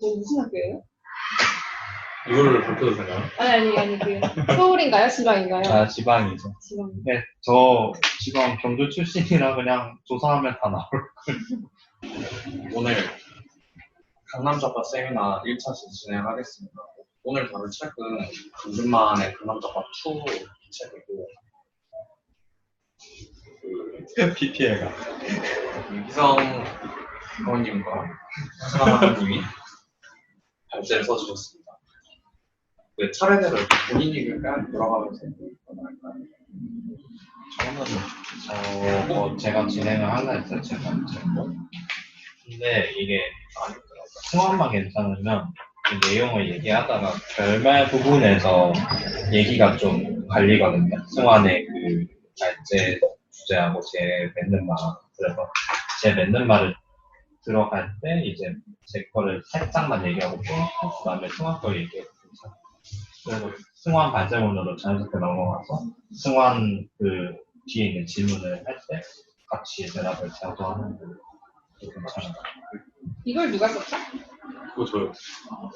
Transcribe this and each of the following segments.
무슨 학교예요? 이거를 밝혀도 되나요? 아니, 서울인가요? 지방인가요? 아, 지방이죠. 지방. 네, 저 지방 경주 출신이라 그냥 조사하면 다 나올 오늘 강남작가 세미나 1차시 진행하겠습니다. 오늘 다룰 책은 김준만의 강남작가 2 책이고 PPL가. 이기성 의원님과 사랑하님이 발제를 써주셨습니다. 그 차례대로 본인이 그냥 돌아가면서 할까요? 저는 제가 진행을 하려 했어요. 제가 근데 이게 승환만 괜찮으면 그 내용을 얘기하다가 결말 부분에서 얘기가 좀 갈리거든요. 승환의 그 발제 주제하고 제 맺는 말. 그래서 제 맺는 말을 들어갈 때 이제 제 거를 살짝만 얘기하고 그 다음에 승환 거 얘기하고 그래서 승환 발제문으로 자연스럽게 넘어가서 승환 그 뒤에 있는 질문을 할 때 같이 대답을 제어하는 거 괜찮아요. 이걸 누가 썼죠? 그거 저요.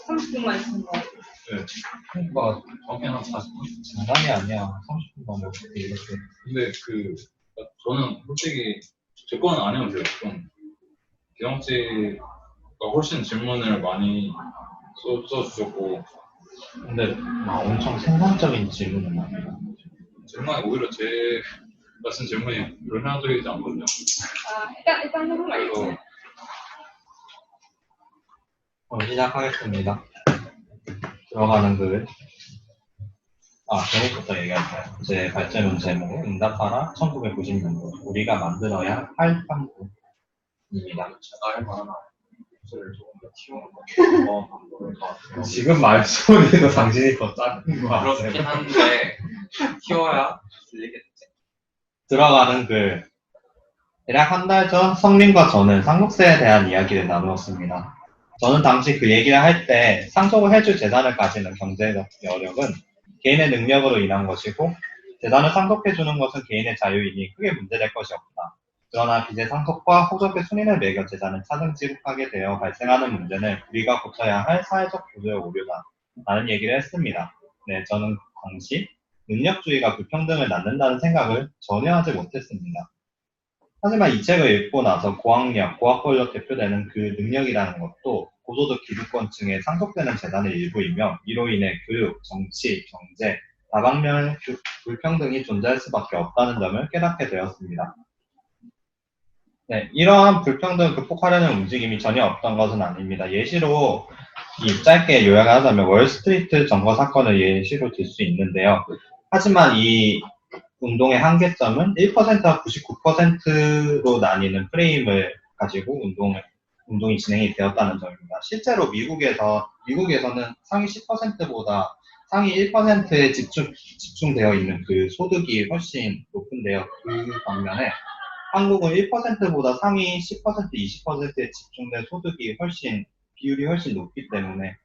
30분만 쓴 거. 네. 그러니까 정해 한 40분? 장난이 아니야. 30분만 뭐 이렇게. 근데 저는 솔직히 제 거는 안 해도 돼요. 좀 기성 씨가 훨씬 질문을 많이 써주셨고 근데 막 엄청 생산적인 질문은 아니에요. 질문이 오히려 제가 쓴 질문이 별로 현실적이지 않거든요. 일단 해보면 알겠죠. 시작하겠습니다. 들어가는 글. 제목부터 얘기할까요? 제 발제문 제목은 응답하라 1990년도 우리가 만들어야 할 한국입니다. 제가 할 만한 목소리를 조금 더 키우는 거 지금 말소리도 당신이 더 작은 거 같아요. 그렇긴 한데 키워야 들리겠지. 들어가는 글. 대략 한 달 전 성림과 저는 상속세에 대한 이야기를 나누었습니다. 저는 당시 그 얘기를 할 때 상속을 해줄 재산을 가지는 경제적 여력은 개인의 능력으로 인한 것이고 재산을 상속해주는 것은 개인의 자유이니 크게 문제될 것이 없다. 그러나 빚의 상속과 호적의 순인을 매겨 재산을 차등 지급하게 되어 발생하는 문제는 우리가 고쳐야 할 사회적 구조의 오류다. 라는 얘기를 했습니다. 네, 저는 당시 능력주의가 불평등을 낳는다는 생각을 전혀 하지 못했습니다. 하지만 이 책을 읽고 나서 고학력, 고학벌로 대표되는 그 능력이라는 것도 고소득 기득권층에 상속되는 재산의 일부이며 이로 인해 교육, 정치, 경제, 다방면의 불평등이 존재할 수밖에 없다는 점을 깨닫게 되었습니다. 네, 이러한 불평등을 극복하려는 움직임이 전혀 없던 것은 아닙니다. 예시로 짧게 요약을 하자면 월스트리트 점거 사건을 예시로 들 수 있는데요. 하지만 이 운동의 한계점은 1%와 99%로 나뉘는 프레임을 가지고 운동이 진행이 되었다는 점입니다. 실제로 미국에서는 상위 10%보다 상위 1%에 집중되어 있는 그 소득이 훨씬 높은데요. 그 반면에 한국은 1%보다 상위 10%, 20%에 집중된 소득이 비율이 훨씬 높기 때문에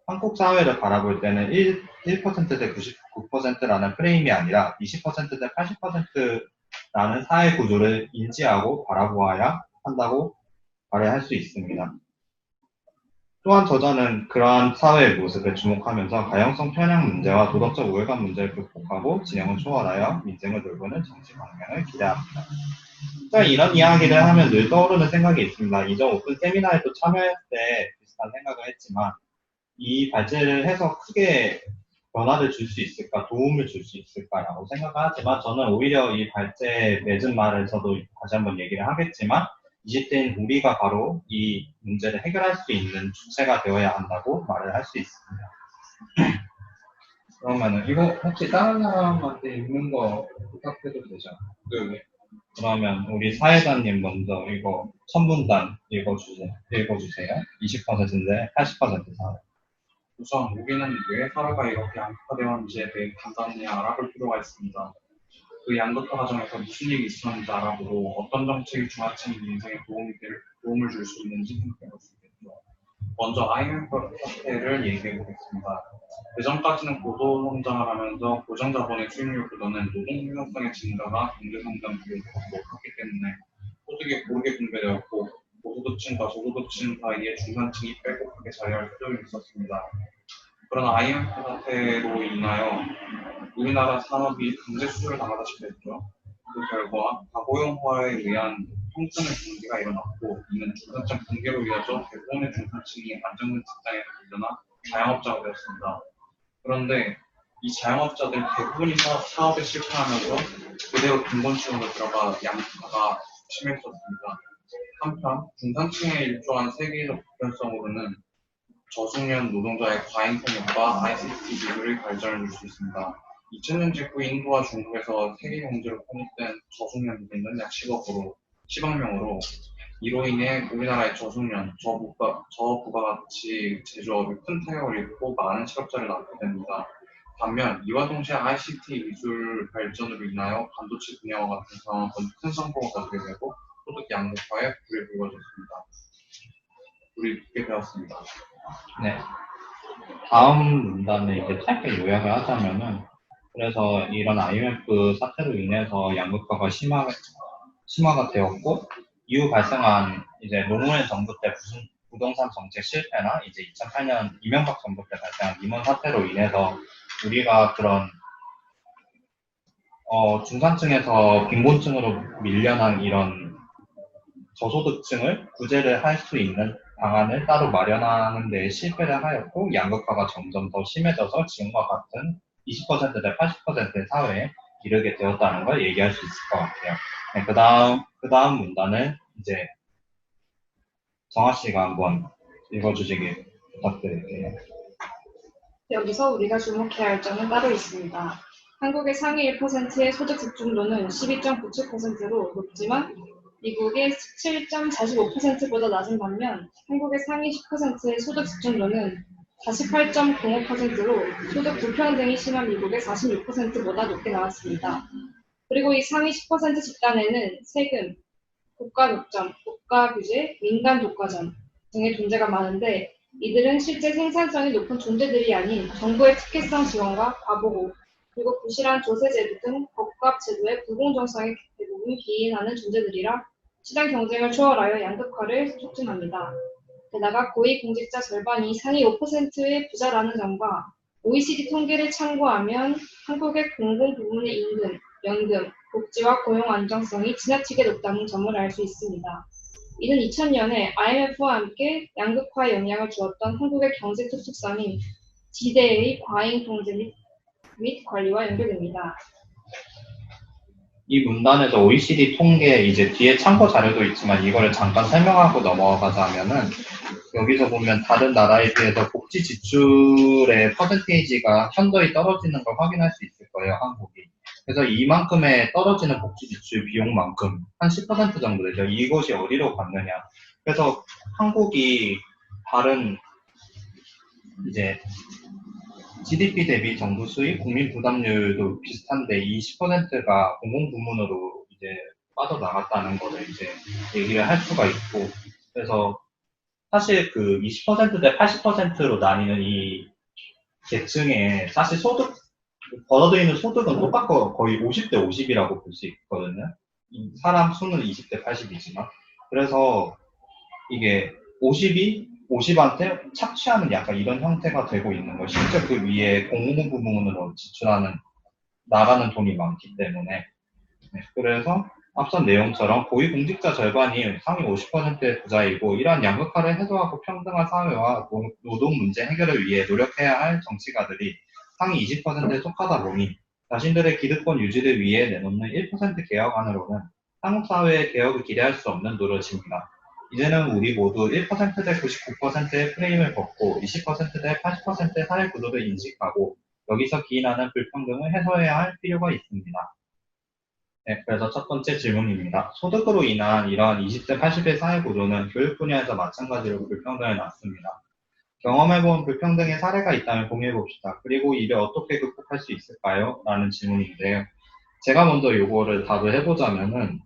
한국 사회를 바라볼 때는 1%대 99%라는 프레임이 아니라 20%대 80%라는 사회 구조를 인지하고 바라보아야 한다고 말을 할 수 있습니다. 또한 저자는 그러한 사회의 모습에 주목하면서 가형성 편향 문제와 도덕적 우월감 문제를 극복하고 진영을 초월하여 민생을 돌보는 정치 방향을 기대합니다. 이런 이야기를 하면 늘 떠오르는 생각이 있습니다. 이전 오픈 세미나에도 참여할 때 비슷한 생각을 했지만 이 발제를 해서 크게 변화를 줄 수 있을까, 도움을 줄 수 있을까라고 생각을 하지만 저는 오히려 이 발제 맺은 말에서도 다시 한번 얘기를 하겠지만 20대인 우리가 바로 이 문제를 해결할 수 있는 주체가 되어야 한다고 말을 할 수 있습니다. 그러면은 이거 혹시 다른 사람한테 읽는 거 부탁해도 되죠? 네. 그러면 우리 사회자님 먼저 이거 첫 문단 읽어주세요. 20%인데 80% 사회. 우선 우리는 왜 사회가 이렇게 양극화되었는지에 대해 간단히 알아볼 필요가 있습니다. 그 양극화 과정에서 무슨 일이 있었는지 알아보고 어떤 정책이 중하층 인생에 도움을 줄 수 있는지 생각해 볼 수 있겠죠. 먼저 IMF 사태를 얘기해 보겠습니다. 예전까지는 고도성장을 하면서 고정자본의 수익률 보다는 노동 생산성의 증가가 경제 성장 비율을 더 높았기 때문에 소득이 고르게 분배되었고 저소득층과 저소득층 사이에 중산층이 빼곡하게 자리할 필요가 있었습니다. 그러나 IMF 사태로 인하여 우리나라 산업이 경제 수주를 당하다시피 했죠. 그 결과 과고용화에 의한 평등의 붕괴가 일어났고, 이는 중산층 붕괴로 이어져 대부분의 중산층이 안정된 직장에서 밀려나 자영업자가 되었습니다. 그런데 이 자영업자들 대부분이 사업에 실패하면서 그대로 빈곤층으로 들어가 양극화가 심해졌습니다. 한편 중산층에 일조한 세계적 보편성으로는 저숙련 노동자의 과잉 통역과 ICT 기술의 발전을 줄 수 있습니다. 2000년 직후 인도와 중국에서 세계 경제로 편입된 저숙련 노동자는 약 10억 명으로, 이로 인해 우리나라의 저숙련, 저부가가치 제조업이 큰 타격을 입고 많은 실업자를 낳게 됩니다. 반면 이와 동시에 ICT 기술 발전으로 인하여 반도체 분야와 같은 상황은 큰 성공을 거두게 되고 소득 양극화에 불이 붙게 되었습니다. 네. 다음 문단에 이제 짧게 요약을 하자면은, 그래서 이런 IMF 사태로 인해서 양극화가 심화가 되었고, 이후 발생한 이제 노무현 정부 때 부동산 정책 실패나 이제 2008년 이명박 정부 때 발생한 임원 사태로 인해서 우리가 그런 중산층에서 빈곤층으로 밀려난 이런 저소득층을 구제를 할 수 있는 방안을 따로 마련하는 데 실패를 하였고, 양극화가 점점 더 심해져서 지금과 같은 20%대 80%의 사회에 이르게 되었다는 걸 얘기할 수 있을 것 같아요. 네, 그 다음 문단을 이제 정아 씨가 한번 읽어주시길 부탁드릴게요. 여기서 우리가 주목해야 할 점은 따로 있습니다. 한국의 상위 1%의 소득 집중도는 12.97%로 높지만 미국의 17.45%보다 낮은 반면 한국의 상위 10%의 소득 집중도는 48.05%로 소득 불평등이 심한 미국의 46%보다 높게 나왔습니다. 그리고 이 상위 10% 집단에는 세금, 국가 독점, 국가 규제, 민간 독과점 등의 존재가 많은데, 이들은 실제 생산성이 높은 존재들이 아닌 정부의 특혜성 지원과 과보고, 그리고 부실한 조세제도 등 법과 제도의 불공정성에 대부분 기인하는 존재들이라 시장 경쟁을 초월하여 양극화를 촉진합니다. 게다가 고위공직자 절반이 상위 5%의 부자라는 점과 OECD 통계를 참고하면 한국의 공공부문의 임금, 연금, 복지와 고용 안정성이 지나치게 높다는 점을 알 수 있습니다. 이는 2000년에 IMF와 함께 양극화에 영향을 주었던 한국의 경제 특수성인 지대의 과잉 통제 및 관리와 연결됩니다. 이 문단에서 OECD 통계 이제 뒤에 참고 자료도 있지만 이거를 잠깐 설명하고 넘어가자면은, 여기서 보면 다른 나라에 비해서 복지 지출의 퍼센테이지가 현저히 떨어지는 걸 확인할 수 있을 거예요, 한국이. 그래서 이만큼의 떨어지는 복지 지출 비용만큼 한 10% 정도 되죠. 이것이 어디로 갔느냐. 그래서 한국이 다른 이제 GDP 대비 정부 수입, 국민 부담률도 비슷한데 이 10%가 공공부문으로 이제 빠져나갔다는 거를 이제 얘기를 할 수가 있고, 그래서 사실 그 20%대 80%로 나뉘는 이 계층의 사실 벌어들이는 소득은 똑같고 거의 50대 50이라고 볼 수 있거든요. 사람 수는 20대 80이지만. 그래서 이게 50한테 착취하는 약간 이런 형태가 되고 있는 거예요. 실제 그 위에 공공부문으로 지출하는, 나가는 돈이 많기 때문에. 네, 그래서 앞선 내용처럼 고위공직자 절반이 상위 50%의 부자이고, 이러한 양극화를 해소하고 평등한 사회와 노동 문제 해결을 위해 노력해야 할 정치가들이 상위 20%에 속하다 보니 자신들의 기득권 유지를 위해 내놓는 1% 개혁안으로는 한국 사회의 개혁을 기대할 수 없는 노릇입니다. 이제는 우리 모두 1%대 99%의 프레임을 벗고 20%대 80%의 사회 구조를 인식하고 여기서 기인하는 불평등을 해소해야 할 필요가 있습니다. 네, 그래서 첫 번째 질문입니다. 소득으로 인한 이러한 20대 80의 사회 구조는 교육 분야에서 마찬가지로 불평등을 낳습니다. 경험해본 불평등의 사례가 있다면 공유해봅시다. 그리고 이를 어떻게 극복할 수 있을까요? 라는 질문인데요. 제가 먼저 요거를 답을 해보자면은,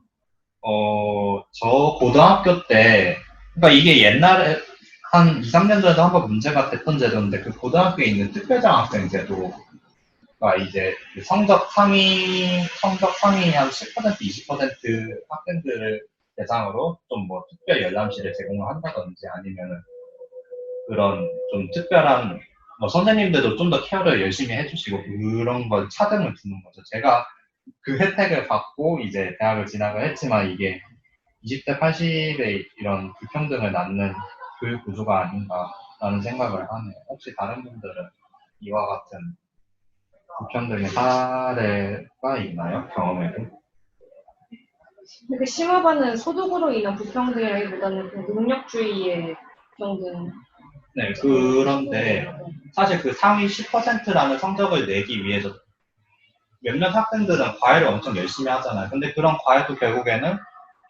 저 고등학교 때, 그러니까 이게 옛날에 한 2, 3년 전에도 한번 문제가 됐던 제도인데, 그 고등학교에 있는 특별장학생 제도가 이제 성적 상위 한 10%, 20% 학생들을 대상으로 좀 뭐 특별 열람실을 제공을 한다든지 아니면은 그런 좀 특별한 뭐 선생님들도 좀 더 케어를 열심히 해주시고 그런 걸 차등을 두는 거죠. 제가 그 혜택을 받고 이제 대학을 진학을 했지만 이게 20대 80의 이런 불평등을 낳는 교육 구조가 아닌가라는 생각을 하네요. 혹시 다른 분들은 이와 같은 불평등의 사례가 있나요? 경험에도? 그 심화반은 소득으로 인한 불평등이라기보다는 그 능력주의의 평등. 네, 그런데 사실 그 상위 10%라는 성적을 내기 위해서 몇몇 학생들은 과외를 엄청 열심히 하잖아요. 근데 그런 과외도 결국에는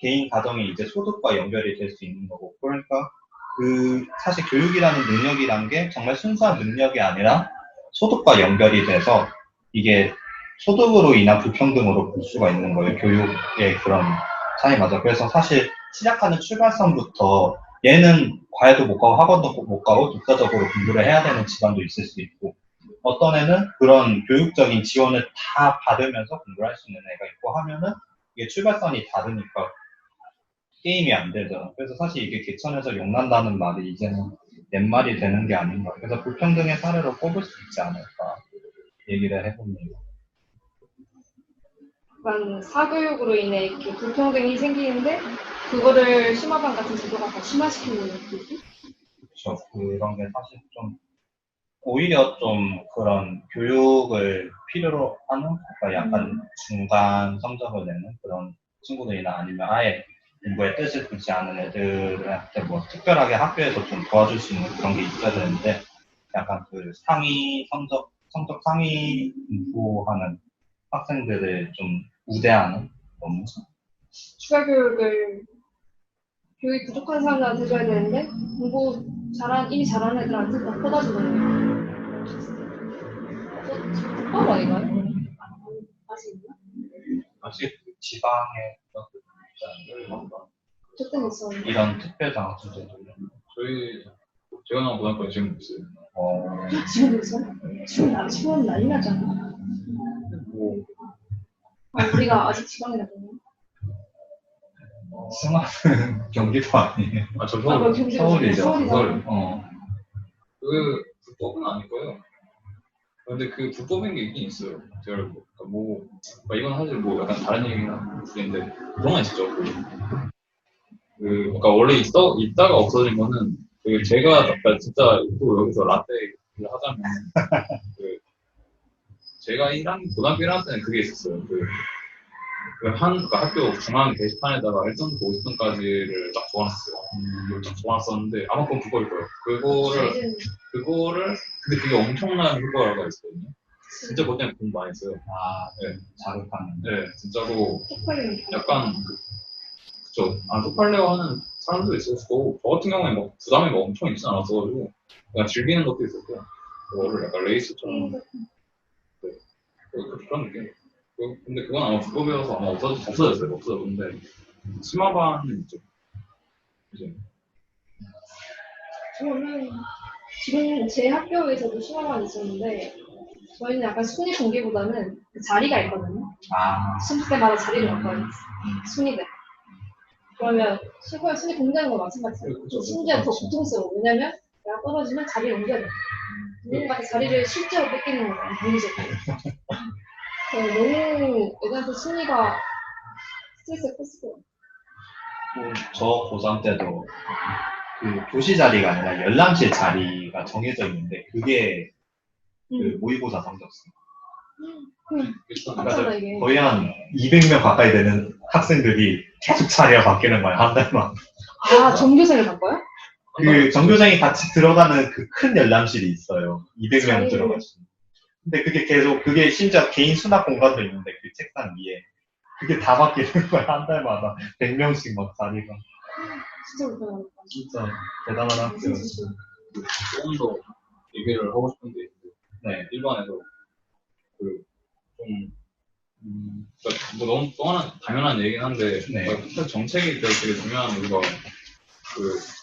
개인 가정의 이제 소득과 연결이 될 수 있는 거고. 그러니까 그 사실 교육이라는 능력이란 게 정말 순수한 능력이 아니라 소득과 연결이 돼서 이게 소득으로 인한 불평등으로 볼 수가 있는 거예요. 교육의 그런 차이마저. 그래서 사실 시작하는 출발선부터 얘는 과외도 못 가고 학원도 못 가고 독자적으로 공부를 해야 되는 집안도 있을 수 있고 어떤 애는 그런 교육적인 지원을 다 받으면서 공부를 할 수 있는 애가 있고 하면은 이게 출발선이 다르니까 게임이 안 되죠. 그래서 사실 이게 개천에서 용난다는 말이 이제는 옛말이 되는 게 아닌가. 그래서 불평등의 사례로 꼽을 수 있지 않을까 얘기를 해봅니다. 약간 사교육으로 인해 이렇게 불평등이 생기는데 그거를 심화반 같은 제도가 더 심화시키는 느낌? 그렇죠. 그런 게 사실 좀 오히려 좀 그런 교육을 필요로 하는 그러니까 약간 중간 성적을 내는 그런 친구들이나 아니면 아예 공부에 뜻을 두지 않은 애들한테 뭐 특별하게 학교에서 좀 도와줄 수 있는 그런 게 있어야 되는데 약간 그 상위 성적 상위 공부하는 학생들을 좀 우대하는 너무 추가 교육을 교육이 부족한 사람들한테 해줘야 되는데 공부 이미 잘하는 애들한테 더 퍼다주는 거예요. 그거 아닌가요? 아시겠나? 사실 지방에 어쨌든 있었는데 이런 특별 장학금제도 제가 나온 고등학교는 지금 있어요. 지금 있어요? 지금 난리 나잖아. 뭐, 우리가 아직 지방이라고. 승화는 경기도 아니에요. 저 뭐 서울, 경기도 서울이죠. 서울이잖아. 그 불법은 아닐 거예요. 근데 그 불법인 게 있긴 있어요. 제가 알고. 이건 사실 뭐 약간 다른 얘기나 인데 그런 건 있었죠. 그러니까 원래 있다가 없어진 거는 제가 약간 진짜 또 여기서 라떼를 하자면 그 제가 고등학교 1학년 때는 그게 있었어요. 그러니까 학교 중앙 게시판에다가 1등부터 50등까지를 딱 적어놨어요. 딱 적어놨었는데 아마 그건 그거일 거예요. 근데 그게 엄청난 효과가 있었거든요. 진짜 그것 때문에 공부 많이 했어요. 네. 자극하는. 네, 진짜로 쪽팔리는 약간 그쵸. 쪽팔려 하는 사람도 있었고 저 같은 경우에 막 부담이 막 엄청 있진 않았어가지고 그냥 즐기는 것도 있었고 그거를 약간 레이스처럼 그런 느낌. 근데 그건 아마 불법이어서 아마 없어졌어요. 없어졌는데 심화반은 있죠. 이제 저는 지금 제 학교에서도 심화반이 있었는데 저희는 약간 순위 공개보다는 그 자리가 있거든요. 신입 때마다 자리를 바꿔요. 순위대. 그러면 순위 공개하는 거 마찬가지예요. 심지어 더 고통스러워. 왜냐면 내가 떨어지면 자리를 옮겨야 돼. 누군가한테 자리를 실제로 뺏기는 거예요. 당리제고. 너무 애들한테 순위가 스트레스가 컸을 거예요. 저 고3 때도 그 교시 자리가 아니라 열람실 자리가 정해져 있는데 그게 그 모의고사 성적수. 맞잖아 이게. 거의 한 200명 가까이 되는 학생들이 계속 자리가 바뀌는 거야, 한 달만. 전교생을 바꿔요? 그 전교생이 같이 들어가는 그 큰 열람실이 있어요. 200명 들어갈 수 있는. 근데 그게 심지어 개인 수납 공간도 있는데 그 책상 위에. 그게 다 바뀌는 거야, 한 달마다. 100명씩 막 자리가. 진짜 불편하다. 진짜 대단한 학교였어. 조금 더 얘기를 하고 싶은 게 있는데 네. 일반에서 그러니까 뭐 너무 당연한 얘기긴 한데 네. 그러니까 정책이 되게 중요한 이유가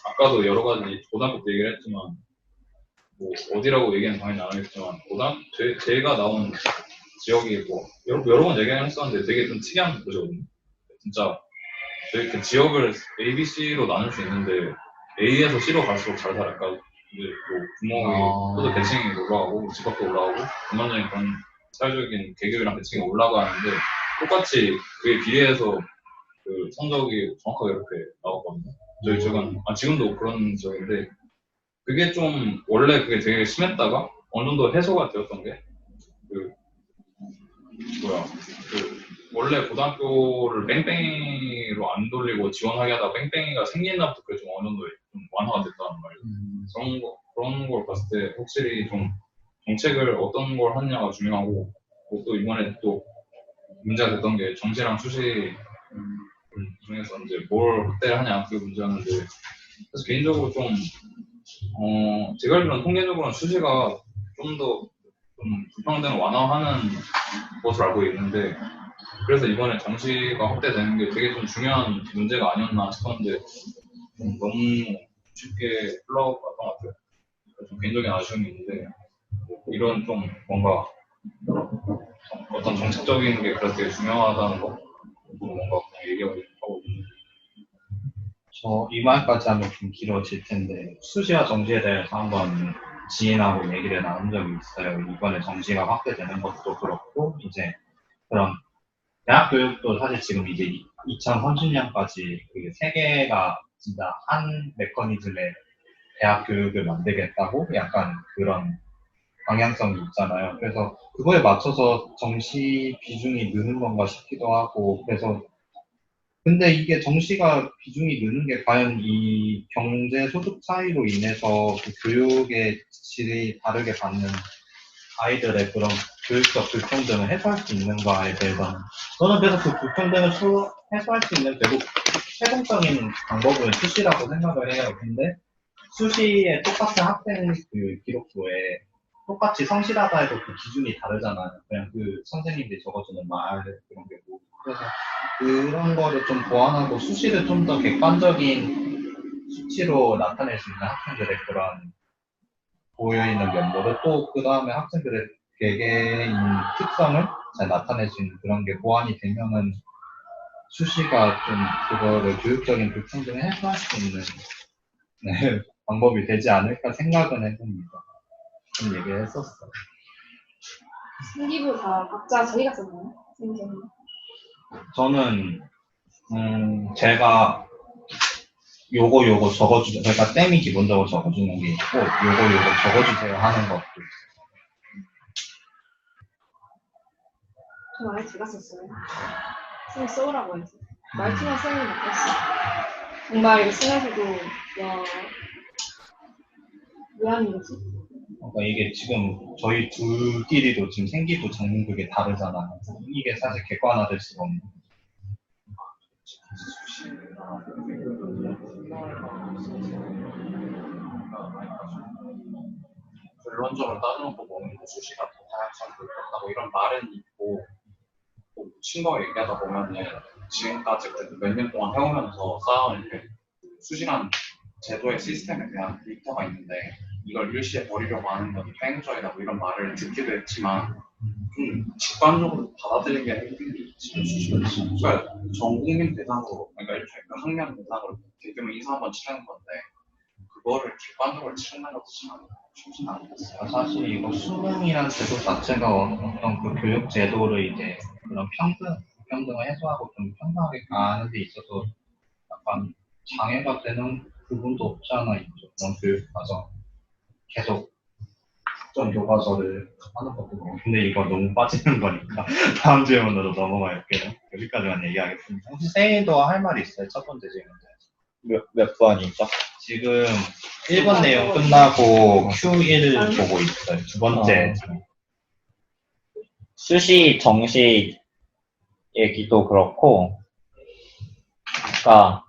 아까도 여러 가지 고등학교 때 얘기를 했지만 뭐 어디라고 얘기는 당연히 안 하겠지만 제가 나온 지역이 뭐 여러 번 얘기를 했었는데 되게 좀 특이한 곳이거든요. 진짜 저희 그 지역을 A, B, C로 나눌 수 있는데 A에서 C로 갈수록 잘 살아요. 그러니까 이제 뭐 부모의 소득 대칭이 올라가고 집값도 올라가고 전반적인 그런 사회적인 계급이랑 대칭이 올라가는데 똑같이 그에 비례해서 그 성적이 정확하게 이렇게 나왔거든요. 저희 지역은 지금도 그런 지역인데 그게 좀 원래 그게 되게 심했다가 어느 정도 해소가 되었던 게 그 원래 고등학교를 뺑뺑이로 안 돌리고 지원하게 하다가 뺑뺑이가 생긴 날부터 그게 좀 어느 정도 좀 완화가 됐다는 말이에요. 그런 걸 봤을 때 확실히 좀 정책을 어떤 걸 하느냐가 중요하고 그리고 또 이번에 또 문제가 됐던 게 정시랑 수시 중에서 이제 뭘 확대를 하냐 그 문제였는데 그래서 개인적으로 좀 제가 알기로는 통계적으로는 수시가 좀 더 좀 불평등을 완화하는 것으로 알고 있는데 그래서 이번에 정시가 확대되는 게 되게 좀 중요한 문제가 아니었나 싶었는데 좀 너무 쉽게 흘러갔던 것 같아요. 좀 개인적인 아쉬움이 있는데 이런 좀 뭔가 어떤 정책적인 게 그래서 되게 중요하다는 거 뭔가 그냥 얘기하고 있는 저 이 말까지 하면 좀 길어질 텐데 수시와 정시에 대해서 한번 지인하고 얘기를 나눈 적이 있어요. 이번에 정시가 확대되는 것도 그렇고 이제 그런 대학 교육도 사실 지금 이제 2030년까지 세계가 진짜 한 메커니즘의 대학 교육을 만들겠다고 약간 그런 방향성이 있잖아요. 그래서 그거에 맞춰서 정시 비중이 느는 건가 싶기도 하고 그래서 근데 이게 정시가 비중이 느는 게 과연 이 경제 소득 차이로 인해서 그 교육의 질이 다르게 받는 아이들의 그런 교육적 불평등을 해소할 수 있는가에 대해서는 저는 그래서 그 불평등을 해소할 수 있는 결국 최종적인 방법은 수시라고 생각을 해요. 근데 수시의 똑같은 학생 그 기록부에 똑같이 성실하다 해도 그 기준이 다르잖아요. 그냥 그 선생님들이 적어주는 말 그런 게 뭐. 그래서 그런 거를 좀 보완하고 수시를 좀 더 객관적인 수치로 나타낼 수 있는 학생들의 그런 보여있는 면모를 또 그 다음에 학생들의 개개인 특성을 잘 나타낼 수 있는 그런 게 보완이 되면은 수시가 좀 그거를 교육적인 불평등을 해소할 수 있는 네, 방법이 되지 않을까 생각은 해봅니다. 좀 얘기를 했었어요. 생기부 다 각자 자기가 썼나요? 생기부. 저는 제가 요거 적어주세요. 그러니까 쌤이 기본적으로 적어주는 게 있고 요거 적어주세요 하는 것도 있어요. 저 아예 제가 썼어요. 쌤이 써오라고 해서. 말투만 쌤이 바꿨어. 정말 이거 쓰면서도, 와, 왜 하는 거지? 그러니까 이게 지금 저희 둘끼리도 지금 생기부 적는 그게 다르잖아요. 이게 사실 객관화될 수가 없는. 결론적으로 따져놓고 보면 수시가 더 다양성이 높다고 이런 말은 있고 또 친구가 얘기하다 보면은 지금까지 그래도 몇 년 동안 해오면서 쌓아온 이렇게 수시란 제도의 시스템에 대한 데이터가 있는데 이걸 일시에 버리려고 하는 건 팽조이다 뭐 이런 말을 듣기도 했지만 좀 직관적으로 받아들이기가 힘든 게 지금 수시가 그러니까 전 국민 대상으로 그러니까 이렇게 그 학년 대상으로 대규모 인사 한번 치르는 건데 그거를 객관적으로 치르는 것도 쉽진 않겠어요. 사실 이거 수능이란 제도 자체가 어떤 그 교육 제도를 이제 그런 불평등을 해소하고 좀 평등하게 가는 데 있어서 약간 장애가 되는 부분도 없지 않아 있죠. 그런 교육 과정 계속 특정 교과서를 하는 것도 그렇고. 근데 이거 너무 빠지는 거니까 다음 질문으로 넘어갈게요. 여기까지만 얘기하겠습니다. 혹시 세이도 할 말이 있어요? 첫 번째 질문. 몇 번이죠? 지금 1번 내용 끝나고 Q1 보고 있어요. 두 번째. 수시, 정시 얘기도 그렇고, 그러니까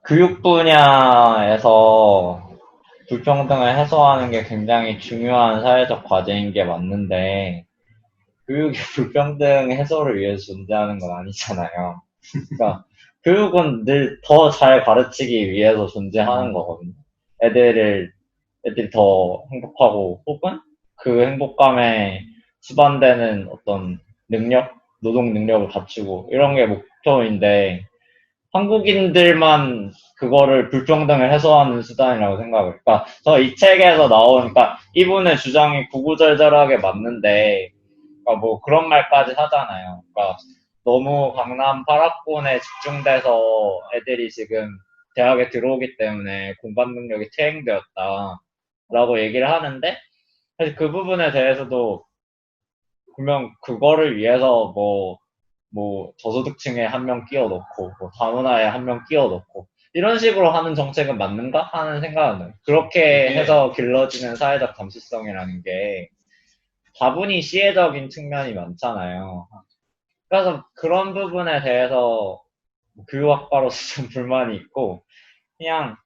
교육 분야에서 불평등을 해소하는 게 굉장히 중요한 사회적 과제인 게 맞는데, 교육이 불평등 해소를 위해서 존재하는 건 아니잖아요. 그러니까 교육은 늘 더 잘 가르치기 위해서 존재하는 거거든요. 애들이 더 행복하고 혹은 그 행복감에 수반되는 어떤 능력 노동 능력을 갖추고 이런 게 목표인데 한국인들만 그거를 불평등을 해소하는 수단이라고 생각을. 그러니까 저 이 책에서 나오니까 이분의 주장이 구구절절하게 맞는데, 그러니까 뭐 그런 말까지 하잖아요. 그러니까 너무 강남 8학군에 집중돼서 애들이 지금 대학에 들어오기 때문에 공감 능력이 퇴행되었다라고 얘기를 하는데, 사실 그 부분에 대해서도 분명 그거를 위해서 뭐 저소득층에 한 명 끼워 넣고 뭐 다문화에 한 명 끼워 넣고 이런 식으로 하는 정책은 맞는가 하는 생각은 들어요. 그렇게 해서 길러지는 사회적 감수성이라는 게 다분히 시혜적인 측면이 많잖아요. 그래서 그런 부분에 대해서 교육학과로서 좀 불만이 있고 그냥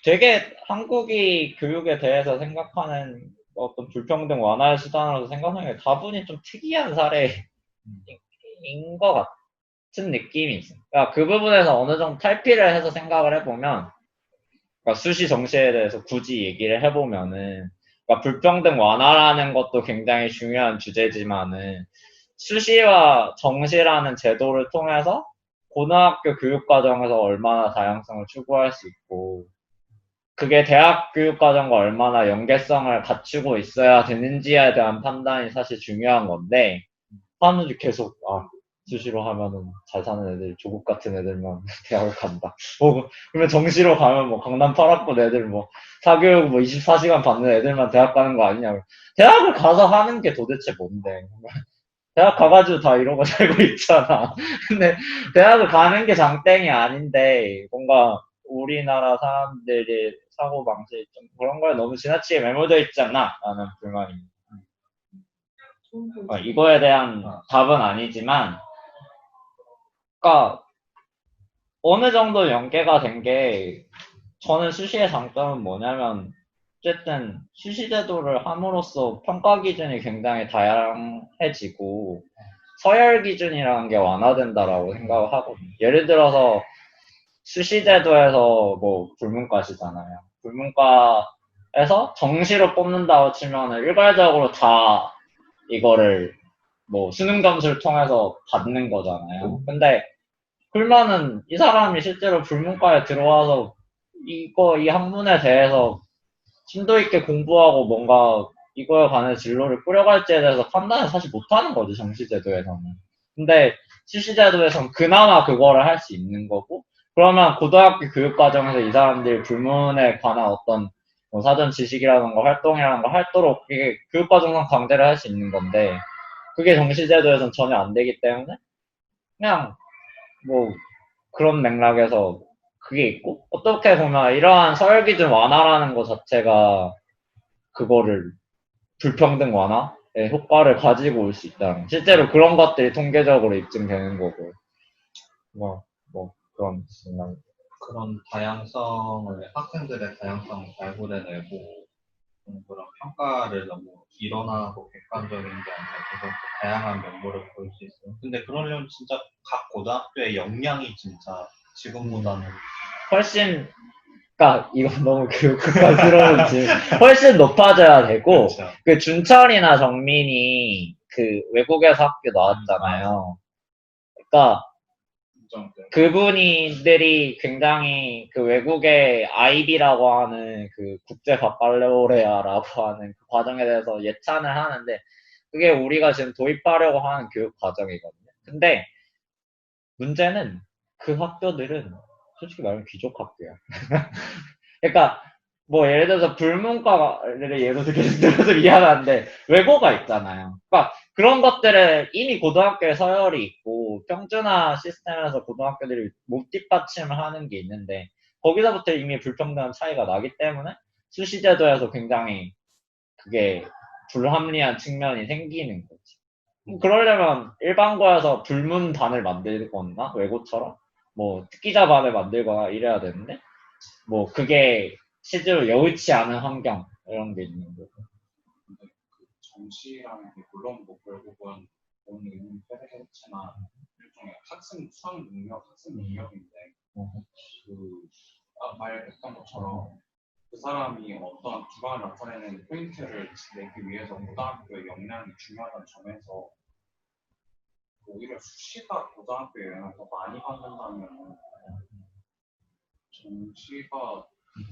되게 한국이 교육에 대해서 생각하는 어떤 불평등 완화의 수단으로 생각하는 게 다분히 좀 특이한 사례인 것 같은 느낌이 있어요. 그러니까 그 부분에서 어느 정도 탈피를 해서 생각을 해보면, 그러니까 수시 정시에 대해서 굳이 얘기를 해보면은, 그러니까 불평등 완화라는 것도 굉장히 중요한 주제지만은, 수시와 정시라는 제도를 통해서 고등학교 교육과정에서 얼마나 다양성을 추구할 수 있고, 그게 대학 교육과정과 얼마나 연계성을 갖추고 있어야 되는지에 대한 판단이 사실 중요한 건데, 사람들이 계속, 수시로 하면은 잘 사는 애들, 조국 같은 애들만 대학을 간다. 그러면 정시로 가면 뭐 강남 8학번 애들 사교육 24시간 받는 애들만 대학 가는 거 아니냐고. 대학을 가서 하는 게 도대체 뭔데. 대학 가가지고 다 이러고 살고 있잖아. 근데 대학을 가는 게 장땡이 아닌데, 뭔가 우리나라 사람들의 사고방식이 좀 그런 거에 너무 지나치게 매몰되어 있지 않나? 라는 불만입니다. 이거에 대한 답은 아니지만, 그러니까 어느 정도 연계가 된 게 저는 수시의 장점은 뭐냐면 어쨌든 수시 제도를 함으로써 평가 기준이 굉장히 다양해지고 서열 기준이라는 게 완화된다라고 생각을 하거든요. 예를 들어서 수시 제도에서 뭐 불문과시잖아요. 불문과에서 정시로 뽑는다고 치면은 일괄적으로 다 이거를 뭐 수능 점수를 통해서 받는 거잖아요. 근데 그러면은 이 사람이 실제로 불문과에 들어와서 이 학문에 대해서 심도 있게 공부하고 뭔가 이거에 관한 진로를 꾸려갈지에 대해서 판단을 사실 못하는 거지, 정시제도에서는. 근데 실시제도에서는 그나마 그거를 할 수 있는 거고, 그러면 고등학교 교육과정에서 이 사람들이 불문에 관한 어떤 뭐 사전 지식이라든가 활동이라든가 할도록 이게 교육과정상 강제를 할 수 있는 건데, 그게 정시제도에서는 전혀 안 되기 때문에, 그냥 뭐 그런 맥락에서 그게 있고 어떻게 보면 이러한 서열 기준 완화라는 것 자체가 그거를 불평등 완화의 효과를 가지고 올 수 있다. 실제로 그런 것들이 통계적으로 입증되는 거고 뭐 그런 생각. 그런 다양성을, 학생들의 다양성을 발굴해내고, 그런 평가를 너무 일원화하고 객관적인 게 아니라 계속 다양한 면모를 보일 수 있어요. 근데 그러려면 진짜 각 고등학교의 역량이 진짜 지금보다는 훨씬 그러니까 이건 너무 교육학과스러운지 훨씬 높아져야 되고 그렇죠. 그 준철이나 정민이 그 외국에서 학교 나왔잖아요. 그러니까 그분들이 굉장히 그 외국의 IB라고 하는 그 국제 바칼로레아라고 하는 그 과정에 대해서 예찬을 하는데 그게 우리가 지금 도입하려고 하는 교육 과정이거든요. 근데 문제는 그 학교들은 솔직히 말하면 귀족 학교야. 그러니까 뭐 예를 들어서 불문과를 예로 들어서 미안한데 외고가 있잖아요. 그러니까 그런 것들을 이미 고등학교에 서열이 있고 평준화 시스템에서 고등학교들이 못 뒷받침을 하는 게 있는데 거기서부터 이미 불평등한 차이가 나기 때문에 수시제도에서 굉장히 그게 불합리한 측면이 생기는 거지. 그러려면 일반고에서 불문반을 만들거나 외고처럼 뭐 특기자반을 만들거나 이래야 되는데 뭐 그게 실제로 여의치 않은 환경 이런 게 있는 거고. 근데 그 정시라는 게 물론 뭐 결국은 오늘 의미 패배했지만 일종의 학생 수학 능력, 학생 능력인데 그 말했던 것처럼 그 사람이 어떤 기반을 나타내는 포인트를 내기 위해서 고등학교의 역량이 중요하다는 점에서 오히려 수시가 고등학교에 영향을 더 많이 받는다면 정시가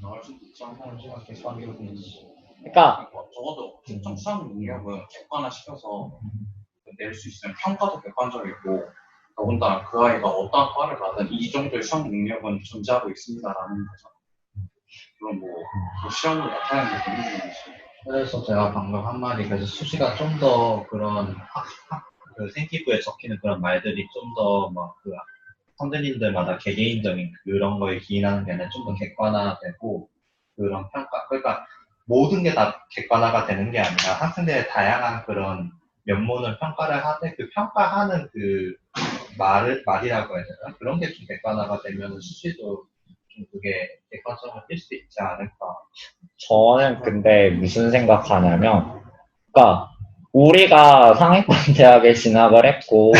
나을 수도 있지 않나 생각해서 그러니까 적어도 특정 수학 능력은 객관화시켜서 낼 수 있으면 평가도 객관적이고 더군다나 그 아이가 어떠한 과를 가든 이 정도의 수학 능력은 존재하고 있습니다라는 거죠. 물론 뭐 시험으로 나타내는 게 되는 거지. 그래서 제가 방금 한 말이 그래서 수시가 좀 더 그런 그 생기부에 적히는 그런 말들이 좀 더 막 그 선생님들마다 개개인적인 그런 거에 기인하는 게 아니라 좀 더 객관화되고 그런 평가 그러니까 모든 게 다 객관화가 되는 게 아니라 학생들의 다양한 그런 면모를 평가를 하되 그 평가하는 그 말이라고 해야 되나 그런 게 좀 객관화가 되면 수시도 좀 그게 객관성을 띌 수 있지 않을까. 저는 근데 무슨 생각하냐면, 그러니까 우리가 상위권 대학에 진학을 했고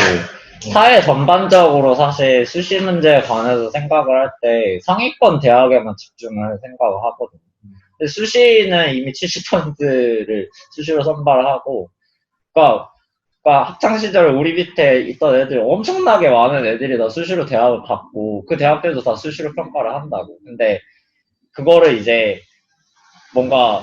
사회 전반적으로 사실 수시 문제에 관해서 생각을 할 때 상위권 대학에만 집중을 생각을 하거든요. 근데 수시는 이미 70%를 수시로 선발하고, 그러니까 학창 시절에 우리 밑에 있던 애들 엄청나게 많은 애들이 다 수시로 대학을 갔고 그 대학들도 다 수시로 평가를 한다고. 근데 그거를 이제 뭔가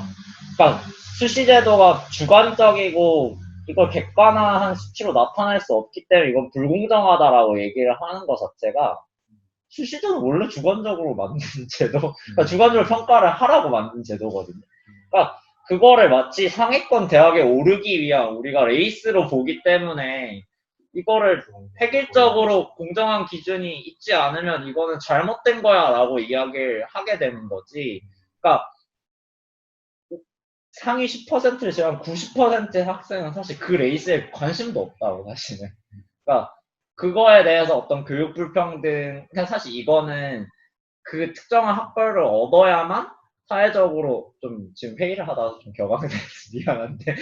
그러니까 수시 제도가 주관적이고 이걸 객관화한 수치로 나타낼 수 없기 때문에 이건 불공정하다라고 얘기를 하는 것 자체가 수시제도는 원래 주관적으로 만든 제도, 그러니까 주관적으로 평가를 하라고 만든 제도거든요. 그러니까 그거를 마치 상위권 대학에 오르기 위한 우리가 레이스로 보기 때문에 이거를 획일적으로 공정한 기준이 있지 않으면 이거는 잘못된 거야 라고 이야기를 하게 되는 거지. 그러니까 상위 10%를 제한 90%의 학생은 사실 그 레이스에 관심도 없다고 사실은. 그러니까 그거에 대해서 어떤 교육 불평등, 그냥 사실 이거는 그 특정한 학벌을 얻어야만 사회적으로 좀 지금 회의를 하다가 좀 격앙돼서 미안한데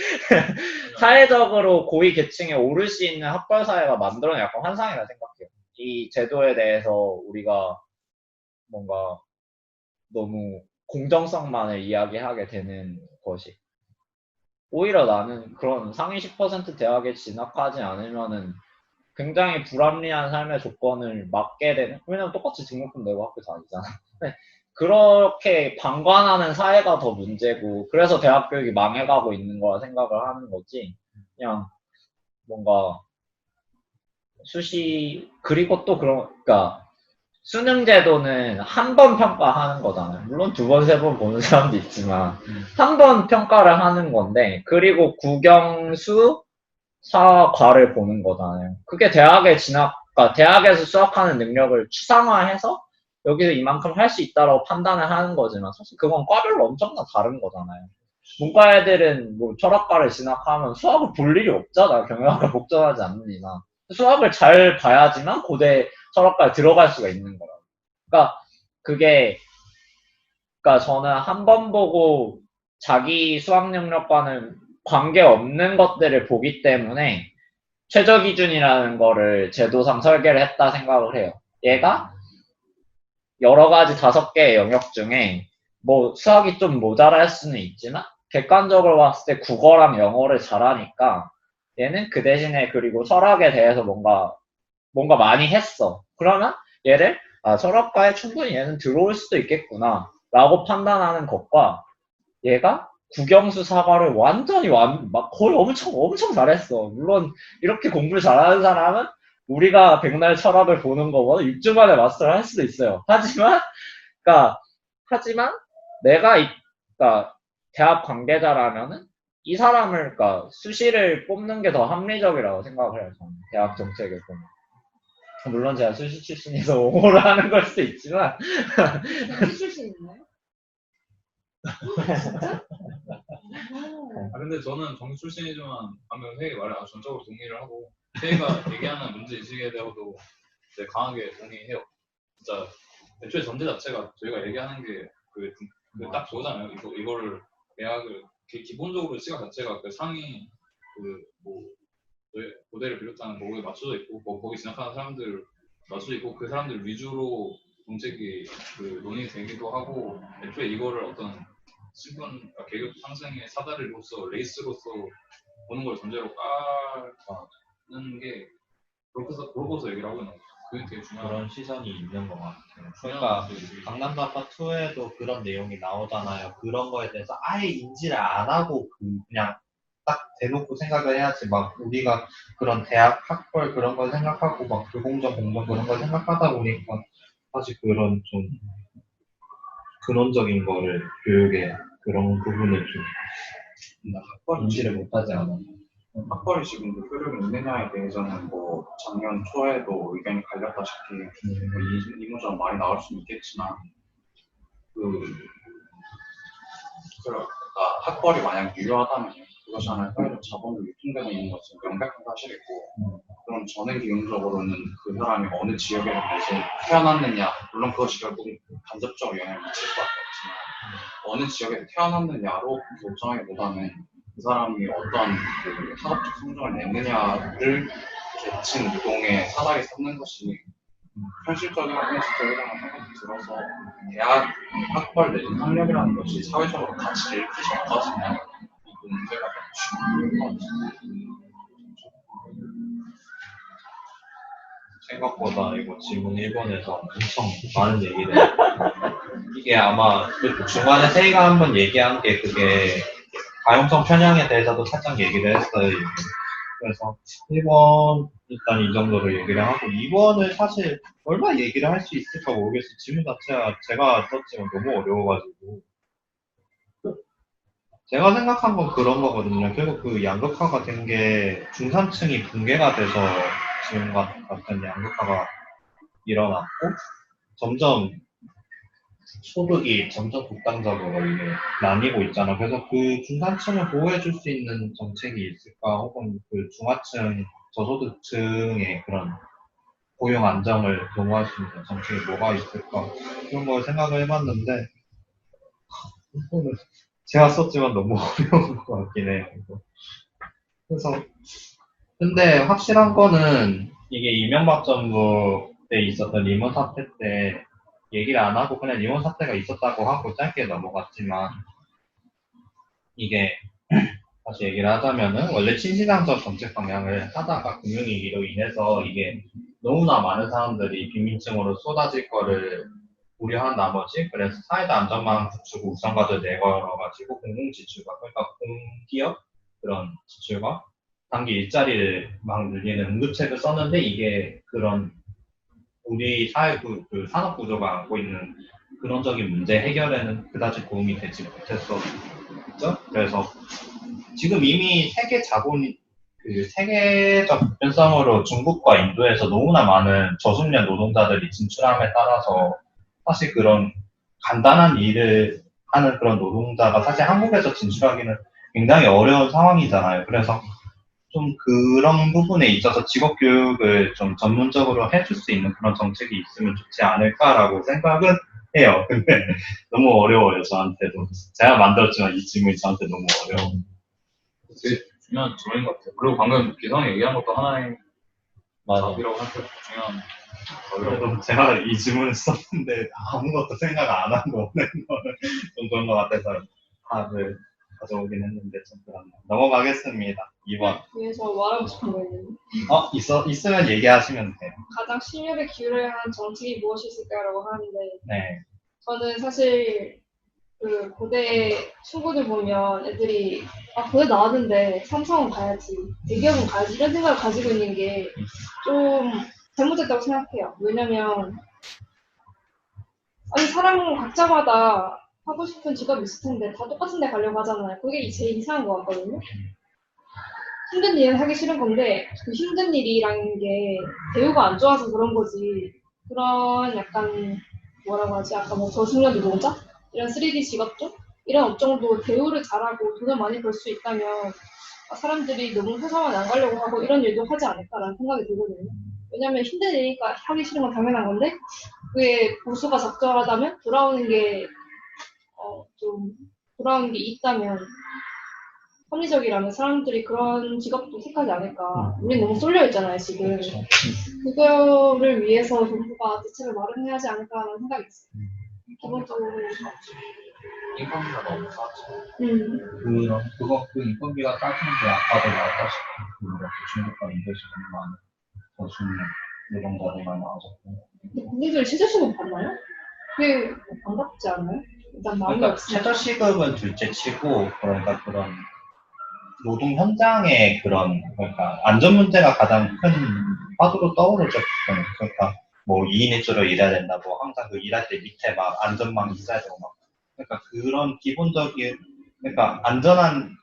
사회적으로 고위 계층에 오를 수 있는 학벌 사회가 만들어낸 약간 환상이라 생각해요. 이 제도에 대해서 우리가 뭔가 너무 공정성만을 이야기하게 되는 것이. 오히려 나는 그런 상위 10% 대학에 진학하지 않으면은 굉장히 불합리한 삶의 조건을 맞게 되는, 왜냐면 똑같이 등록금 내고 학교 다니잖아. 근데 그렇게 방관하는 사회가 더 문제고, 그래서 대학 교육이 망해가고 있는 거라 생각을 하는 거지. 그냥 뭔가 그리고 또 그러니까 수능 제도는 한 번 평가하는 거잖아요. 물론 두 번, 세 번 보는 사람도 있지만, 한 번 평가를 하는 건데, 그리고 국영수, 사과를 보는 거잖아요. 그게 그러니까 대학에서 수학하는 능력을 추상화해서 여기서 이만큼 할 수 있다라고 판단을 하는 거지만 사실 그건 과별로 엄청나 다른 거잖아요. 문과 애들은 뭐 철학과를 진학하면 수학을 볼 일이 없잖아. 경영학과 복잡하지 않는 이상. 수학을 잘 봐야지만 고대 철학과에 들어갈 수가 있는 거라고. 그러니까 그게 그러니까 저는 한 번 보고 자기 수학 능력과는 관계없는 것들을 보기 때문에 최저 기준이라는 거를 제도상 설계를 했다 생각을 해요. 얘가 여러 가지 5개의 영역 중에 뭐 수학이 좀 모자랄 수는 있지만 객관적으로 봤을 때 국어랑 영어를 잘하니까 얘는 그 대신에 그리고 철학에 대해서 뭔가 많이 했어. 그러면 얘를 철학과에 충분히 얘는 들어올 수도 있겠구나 라고 판단하는 것과 얘가 국영수 사과를 완전히 막 거의 엄청 잘했어. 물론 이렇게 공부를 잘하는 사람은 우리가 백날 철학을 보는 거보다 6주 만에 마스터를 할 수도 있어요. 그러니까 하지만 내가 그러니까 대학 관계자라면은 이 사람을 그러니까 수시를 뽑는 게 더 합리적이라고 생각을 해요. 저는 대학 정책을 보면. 물론 제가 수시 출신이서 옹호를 하는 걸 수도 있지만 수시 출신 있나요? 진짜? 근데 저는 정시 출신이지만 방금 회의 말에 전적으로 동의를 하고 회의가 얘기하는 문제 인식에 대해서도 이제 강하게 동의해요. 진짜 애초에 전제 자체가 저희가 얘기하는 게 딱 그거잖아요. 이거를 대학을 기본적으로 시각 자체가 그 상위 뭐 고대를 비롯한 거기에 맞춰져 있고 거기 진학하는 사람들 맞춰져 있고 그 사람들 위주로 정책이 논의되기도 하고 애초에 이거를 어떤 그러니까 계급 상승의 사다리로서 레이스로서 보는 걸 전제로 까는 게 그러고서 얘기를 하고 있는 거죠. 그게 되게 중요한 그런 시선이 있는 것 같아요. 중요한 그러니까 문제지. 강남다파 2에도 그런 내용이 나오잖아요. 그런 거에 대해서 아예 인지를 안 하고 그냥 딱 대놓고 생각을 해야지. 막 우리가 그런 대학 학벌 그런 걸 생각하고 막 불공정 공정 그런 걸 생각하다 보니까 사실 그런 좀 근원적인 거를 교육에 그런 부분을 좀 학벌이 인지를 못하지 않아. 학벌이 지금도 효력이 있느냐에 대해서는 뭐 작년 초에도 의견이 갈렸다시피 뭐 이모저모 많이 나올 수는 있겠지만 그러니까 학벌이 만약 유효하다면 그것이 하나의 사회적 자본으로 유통되고 있는 것은 명백한 사실이고 그럼 저는 개인적으로는 그 사람이 어느 지역에서 태어났느냐 물론 그것이 결국 간접적으로 영향을 미칠 수밖에 없지만 어느 지역에서 태어났느냐로 결정하기보다는 그 사람이 어떤 그 학업적 성적을 냈느냐를 계층 유동의 사다리 삼는 것이 현실적이라고 현실적이라는 생각이 들어서 대학 학벌 내진 학력이라는 것이 사회적으로 가치를 잃기 전까지는 이 문제가 너무 중요한 것 같습니다. 생각보다 이거 질문 1번에서 엄청 많은 얘기를 이게 아마 그 중간에 세이가 한번 얘기한 게 그게 가용성 편향에 대해서도 살짝 얘기를 했어요. 이게. 그래서 1번 일단 이 정도로 얘기를 하고 2번을 사실 얼마 얘기를 할 수 있을까 모르겠어요. 질문 자체가 제가 썼지만 너무 어려워가지고 제가 생각한 건 그런 거거든요. 결국 그 양극화가 된 게 중산층이 붕괴가 돼서 지금 같은 양극화가 일어났고 점점 소득이 점점 극단적으로 이게 나뉘고 있잖아. 그래서 그 중산층을 보호해줄 수 있는 정책이 있을까? 혹은 그 중하층, 저소득층의 그런 고용 안정을 도모할 수 있는 정책이 뭐가 있을까? 그런 걸 생각을 해봤는데, 이거는 제가 썼지만 너무 어려운 것 같긴 해요. 이거. 그래서, 근데 확실한 거는 이게 이명박 정부 때 있었던 리먼 사태 때 얘기를 안 하고 그냥 리먼 사태가 있었다고 하고 짧게 넘어갔지만 이게 다시 얘기를 하자면은 원래 친시장적 정책 방향을 하다가 금융위기로 인해서 이게 너무나 많은 사람들이 빈민층으로 쏟아질 거를 우려한 나머지 그래서 사회적 안전망 구축 우선과도 내걸어가지고 공공지출과 그러니까 공기업 그런 지출과 단기 일자리를 막 늘리는 응급책을 썼는데 이게 그런 우리 사회 그 산업 구조가 안고 있는 근원적인 문제 해결에는 그다지 도움이 되지 못했었죠. 그래서 지금 이미 세계 자본 그 세계적 보편성으로 중국과 인도에서 너무나 많은 저숙련 노동자들이 진출함에 따라서 사실 그런 간단한 일을 하는 그런 노동자가 사실 한국에서 진출하기는 굉장히 어려운 상황이잖아요. 그래서 좀 그런 부분에 있어서 직업 교육을 좀 전문적으로 해줄 수 있는 그런 정책이 있으면 좋지 않을까라고 생각은 해요. 근데 너무 어려워요, 저한테도. 제가 만들었지만 이 질문이 저한테 너무 어려워. 되게 중요한 질문인 것 같아요. 그리고 방금 기성이 얘기한 것도 하나의 답이라고 생각해요. 중요한 답이라고. 그래도 제가 이 질문을 썼는데 아무것도 생각 안 하고 오는 거는 좀 그런 것 같아서 답을 가져오긴 했는데 좀 그렇네요. 넘어가겠습니다. 2번. 위에서 말하고 싶은 거 있는데 있으면 얘기하시면 돼요. 가장 심혈을 기울여야 하는 정책이 무엇이 있을까라고 하는데 네. 저는 사실 그 고대 친구들 보면 애들이 고대 나왔는데 삼성은 가야지 대기업은 가야지 이런 생각을 가지고 있는 게 좀 잘못됐다고 생각해요. 왜냐면 아니 사람은 각자마다 하고 싶은 직업이 있을 텐데 다 똑같은 데 가려고 하잖아요. 그게 제일 이상한 것 같거든요. 힘든 일은 하기 싫은 건데 그 힘든 일이라는 게 대우가 안 좋아서 그런 거지. 그런 약간 뭐라고 하지? 아까 뭐 저숙련 노동자? 이런 3D 직업들? 이런 업종도 대우를 잘하고 돈을 많이 벌 수 있다면 사람들이 너무 회사만 안 가려고 하고 이런 일도 하지 않을까라는 생각이 들거든요. 왜냐면 힘든 일이니까 하기 싫은 건 당연한 건데 그게 보수가 적절하다면 돌아오는 게 좀 돌아오는 게 있다면 합리적이라면 사람들이 그런 직업도 택하지 않을까. 우린 너무 쏠려 있잖아요, 지금. 그렇죠. 그거를 위해서 정부가 대책을 마련해야 하지 않을까라는 생각이 있어요. 기본적으로. 인건비가 너무 싸지. 그 인건비가 따지는 게 아까도 말했다시피 그렇게 중국과 인도에서 너무 많은 교수님, 노동자들 많이 나오셨고. 근데 그분들 최저시급 받나요? 그게 안 받지 않아요? 일단 마음이 그러니까 없으니까. 최저시급은 둘째 치고, 그러니까 그런 노동 현장의 그런, 그러니까 안전 문제가 가장 큰 화두로 떠오르죠. 보통은. 그러니까 뭐 2인 1조로 일해야 된다고 항상 그 일할 때 밑에 막 안전망이 있어야 되고 막. 그러니까 그런 기본적인, 그러니까 안전한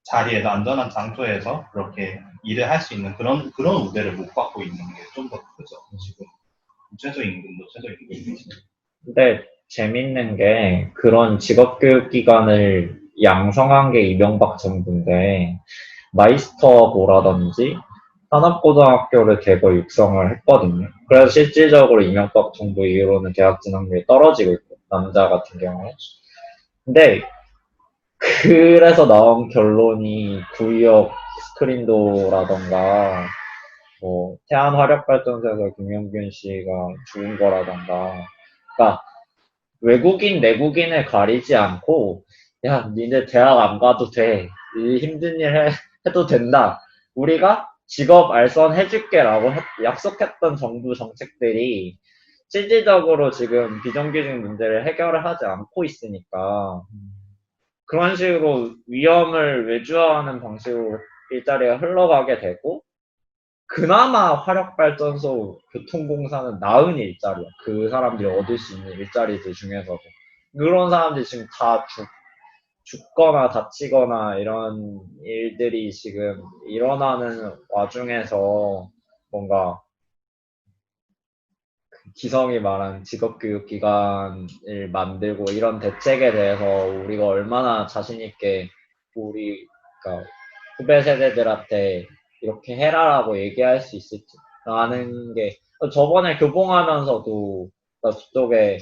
자리에서, 안전한 장소에서 그렇게 일을 할 수 있는 그런 우대를 못 받고 있는 게 좀 더 크죠. 지금. 최저임금도 최저임금이지. 근데 재밌는 게 그런 직업교육기관을 양성한 게 이명박 정부인데 마이스터고라든지 산업고등학교를 대거 육성을 했거든요. 그래서 실질적으로 이명박 정부 이후로는 대학 진학률이 떨어지고 있고 남자 같은 경우에. 근데 그래서 나온 결론이 구의역 스크린도라던가 뭐 태안화력발전소에서 김영균 씨가 죽은 거라던가 그러니까 외국인 내국인을 가리지 않고 야 니네 대학 안 가도 돼. 이 힘든 일 해도 된다. 우리가 직업 알선 해줄게라고 약속했던 정부 정책들이 실질적으로 지금 비정규직 문제를 해결을 하지 않고 있으니까 그런 식으로 위험을 외주화하는 방식으로 일자리가 흘러가게 되고 그나마 화력발전소 교통공사는 나은 일자리야. 그 사람들이 얻을 수 있는 일자리들 중에서도. 그런 사람들이 지금 다 죽거나 다치거나 이런 일들이 지금 일어나는 와중에서 뭔가 기성이 말한 직업교육기관을 만들고 이런 대책에 대해서 우리가 얼마나 자신있게 우리, 그러니까 후배 세대들한테 이렇게 해라라고 얘기할 수 있을지라는 게 저번에 교봉하면서도 그쪽에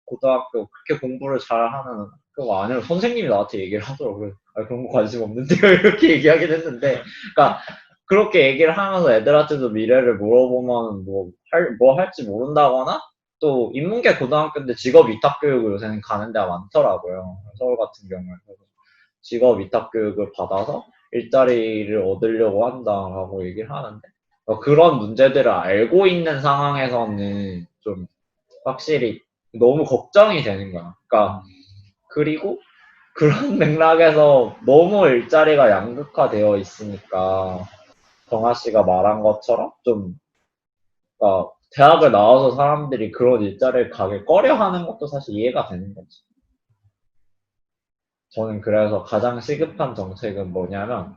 고등학교 그렇게 공부를 잘하는 학교가 아니라 선생님이 나한테 얘기를 하더라고요. 아, 그런 거 관심 없는데요. 이렇게 얘기하긴 했는데 그러니까 그렇게 얘기를 하면서 애들한테도 미래를 물어보면 뭐 할지 모른다거나 또 인문계 고등학교인데 직업 위탁 교육을 요새는 가는 데가 많더라고요. 서울 같은 경우에. 직업 위탁 교육을 받아서 일자리를 얻으려고 한다라고 얘기를 하는데 그런 문제들을 알고 있는 상황에서는 좀 확실히 너무 걱정이 되는 거야. 그러니까 그리고 그런 맥락에서 너무 일자리가 양극화되어 있으니까 정아 씨가 말한 것처럼 좀 그러니까 대학을 나와서 사람들이 그런 일자리를 가길 꺼려하는 것도 사실 이해가 되는 거지. 저는 그래서 가장 시급한 정책은 뭐냐면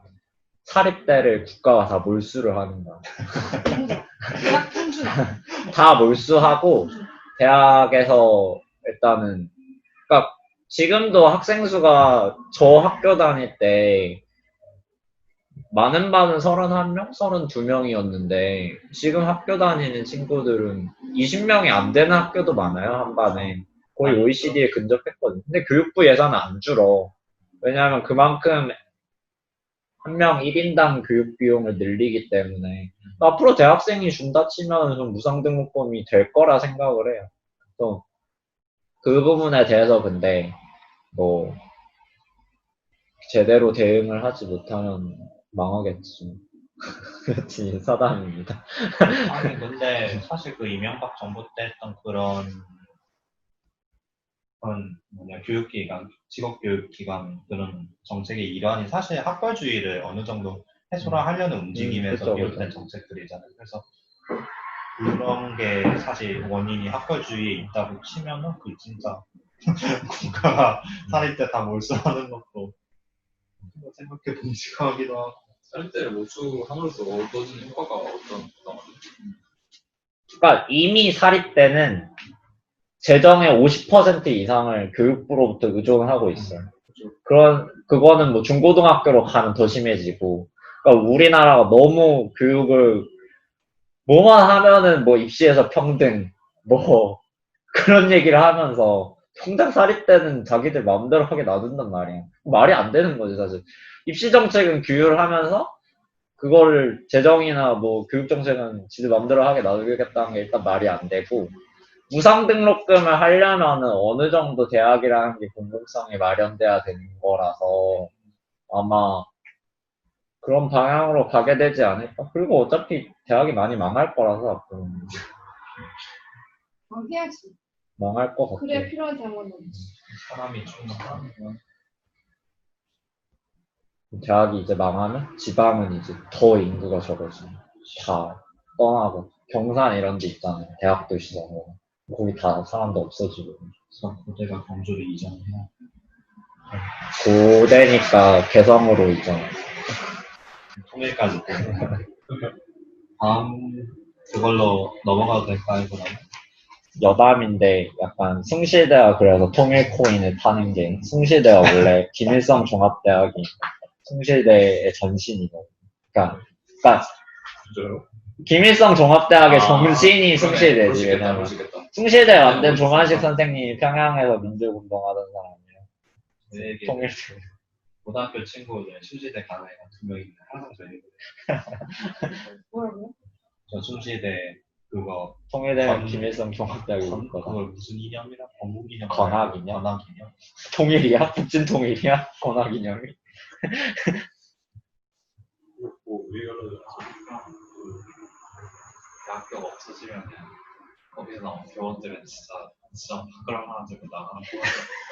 사립대를 국가가 다 몰수를 하는 거야. 대학 평준화. 다 몰수하고 대학에서 일단은 그러니까 지금도 학생 수가 저 학교 다닐 때 많은 반은 31명, 32명이었는데 지금 학교 다니는 친구들은 20명이 안 되는 학교도 많아요, 한 반에. 거의 OECD에 근접했거든요. 근데 교육부 예산은 안 줄어. 왜냐하면 그만큼 한 명 1인당 교육 비용을 늘리기 때문에 앞으로 대학생이 준다 치면 좀 무상등록금이 될 거라 생각을 해요. 또 그 부분에 대해서 근데 뭐 제대로 대응을 하지 못하면 망하겠지. 그렇지 사담입니다. 아니, 근데 사실 그 이명박 정부 때 했던 그런 교육기관, 직업교육기관 그런 정책의 일환이 사실 학벌주의를 어느 정도 해소를 하려는 움직임에서 그쵸, 비롯된 그쵸. 정책들이잖아요. 그래서 그런 게 사실 원인이 학벌주의에 있다고 치면은 그 진짜 국가가 사립대 다 몰수하는 것도 생각해 봄직하기도 하고. 사립대를 모수함으로써 얻어지는 효과가 어떤 그러니까 이미 사립대는 재정의 50% 이상을 교육부로부터 의존을 하고 있어요. 그거는 뭐 중고등학교로 가면 더 심해지고. 그러니까 우리나라가 너무 교육을 뭐만 하면은 뭐 입시에서 평등, 뭐 그런 얘기를 하면서 통장 사립대는 자기들 마음대로 하게 놔둔단 말이야. 말이 안 되는 거지 사실. 입시 정책은 규율을 하면서 그거를 재정이나 뭐 교육 정책은 지들 마음대로 하게 놔두겠다는 게 일단 말이 안 되고 무상 등록금을 하려면은 어느 정도 대학이라는 게 공공성이 마련돼야 되는 거라서 아마 그런 방향으로 가게 되지 않을까? 그리고 어차피 대학이 많이 망할 거라서 앞으로 해야지. 망할 것 같아. 그래 필요한 대학은 사람이 충분하면 대학이 이제 망하면 지방은 이제 더 인구가 적어지고 다 떠나고 경산 이런 데 있잖아요. 대학도 있어. 거기 다 사람도 없어지고. 그래서 고대가 경주를 이전해야 고대니까 개성으로 이전. 통일까지 또 다음 그걸로 넘어가도 될까요? 그러면? 여담인데 약간 숭실대가 그래서 통일코인을 타는 게 숭실대가 원래 김일성 종합대학이 숭실대의 전신이거든요. 그러니까 진짜요? 김일성 종합대학의 아, 정신이 숭실대지. 그러시겠다, 왜냐면 그러시겠다. 숭실대 만든 네, 조만식 멋있다. 선생님이 평양에서 민족운동하던 사람이에요. 제 얘기 통일. 고등학교 친구들 숭실대 가는 애가 2명 있는데 항상 저 얘기 뭐라고? 저 숭실대 그거 통일대는 건- 김일성 종합대학이 건- 있거든. 그걸 무슨 기념이라 건국기념 건학기념? 건학기념 통일이야? 북진 통일이야? 권하기념이? 뭐, 이거를 대학교가 없어지면 거기서 나온 교원들은 진짜 부끄러운 하나 들고 나가는 거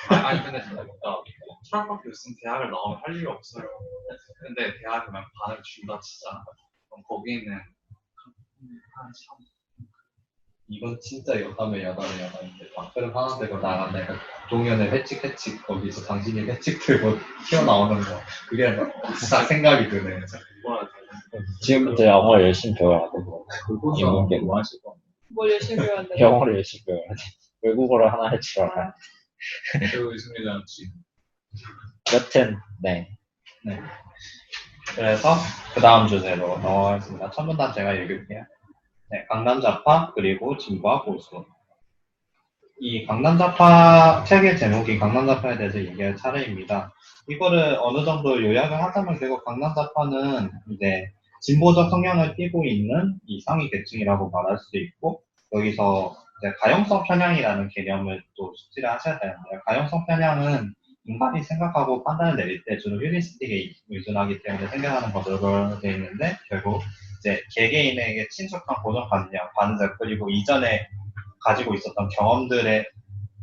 같아요. 아니 근데 진짜 뭔가 철학학교 있으면 대학을 나오면 할 일이 없어요. 근데 대학이면 반을 준다 치자. 그럼 거기는 참 이건 진짜 여담인데 막그릇 하나 들고 나간 애가 동현의 회칙 거기서 당신이 회칙 들고 튀어나오는 거 그게 딱 생각이 드네. 뭐라 해야 되나. 지금부터 영어 열심히 배워야 돼. 그거 인문계. 뭐 하실 거 뭘 열심히 배웠는데? 영어를 열심히 배워야 돼. 외국어를 하나 할 줄 알아. 아, 배우 있습니다. 지. 여튼, 네. 그래서 그 다음 주제로 넘어가겠습니다. 첫 문단 제가 읽을게요. 네, 강남좌파 그리고 진보와 보수. 이 강남좌파 책의 제목이 강남좌파에 대해서 얘기할 차례입니다. 이거를 어느 정도 요약을 하자면 결국 강남좌파는 이제 진보적 성향을 띠고 있는 이 상위 계층이라고 말할 수 있고 여기서 이제 가용성 편향이라는 개념을 또 숙지를 하셔야 되는데요. 가용성 편향은 인간이 생각하고 판단을 내릴 때 주로 휴리스틱에 의존하기 때문에 생겨나는 것으로 되어 있는데 결국 이제 개개인에게 친숙한 고정관념, 관습 그리고 이전에 가지고 있었던 경험들에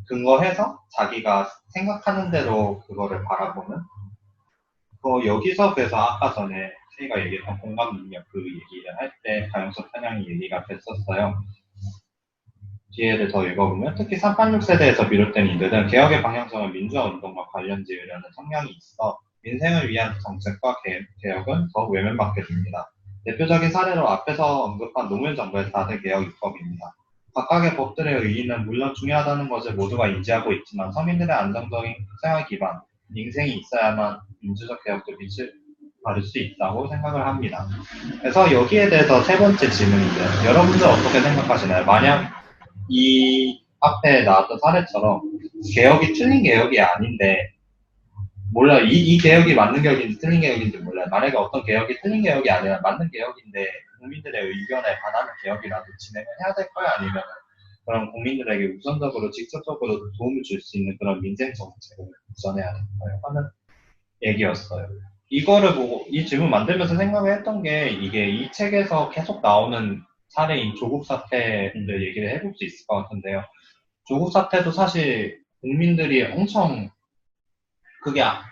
근거해서 자기가 생각하는 대로 그거를 바라보는 여기서 그래서 아까 전에 저희가 얘기했던 공감 능력 그 얘기를 할 때 가용성 편향이 얘기가 됐었어요. 뒤에를 더 읽어보면 특히 386 세대에서 비롯된 이들은 개혁의 방향성을 민주화 운동과 관련 지으려는 성향이 있어 민생을 위한 정책과 개혁은 더욱 외면받게 됩니다. 대표적인 사례로 앞에서 언급한 노무현 정부의 4대 개혁 입법입니다. 각각의 법들의 의의는 물론 중요하다는 것을 모두가 인지하고 있지만 서민들의 안정적인 생활 기반, 민생이 있어야만 민주적 개혁도 빛을 발할 수 있다고 생각을 합니다. 그래서 여기에 대해서 세 번째 질문인데 여러분들 어떻게 생각하시나요? 만약 이 앞에 나왔던 사례처럼 개혁이 틀린 개혁이 아닌데 몰라요. 이 개혁이 맞는 개혁인지 틀린 개혁인지 몰라요. 만약에 어떤 개혁이 틀린 개혁이 아니라 맞는 개혁인데 국민들의 의견에 반하는 개혁이라도 진행을 해야 될 거야? 아니면 그런 국민들에게 우선적으로 직접적으로 도움을 줄 수 있는 그런 민생 정책을 구현해야 될까요? 하는 얘기였어요. 이거를 보고 이 질문 만들면서 생각을 했던 게 이게 이 책에서 계속 나오는 사례인 조국 사태를 얘기를 해볼 수 있을 것 같은데요. 조국 사태도 사실 국민들이 엄청 그러니까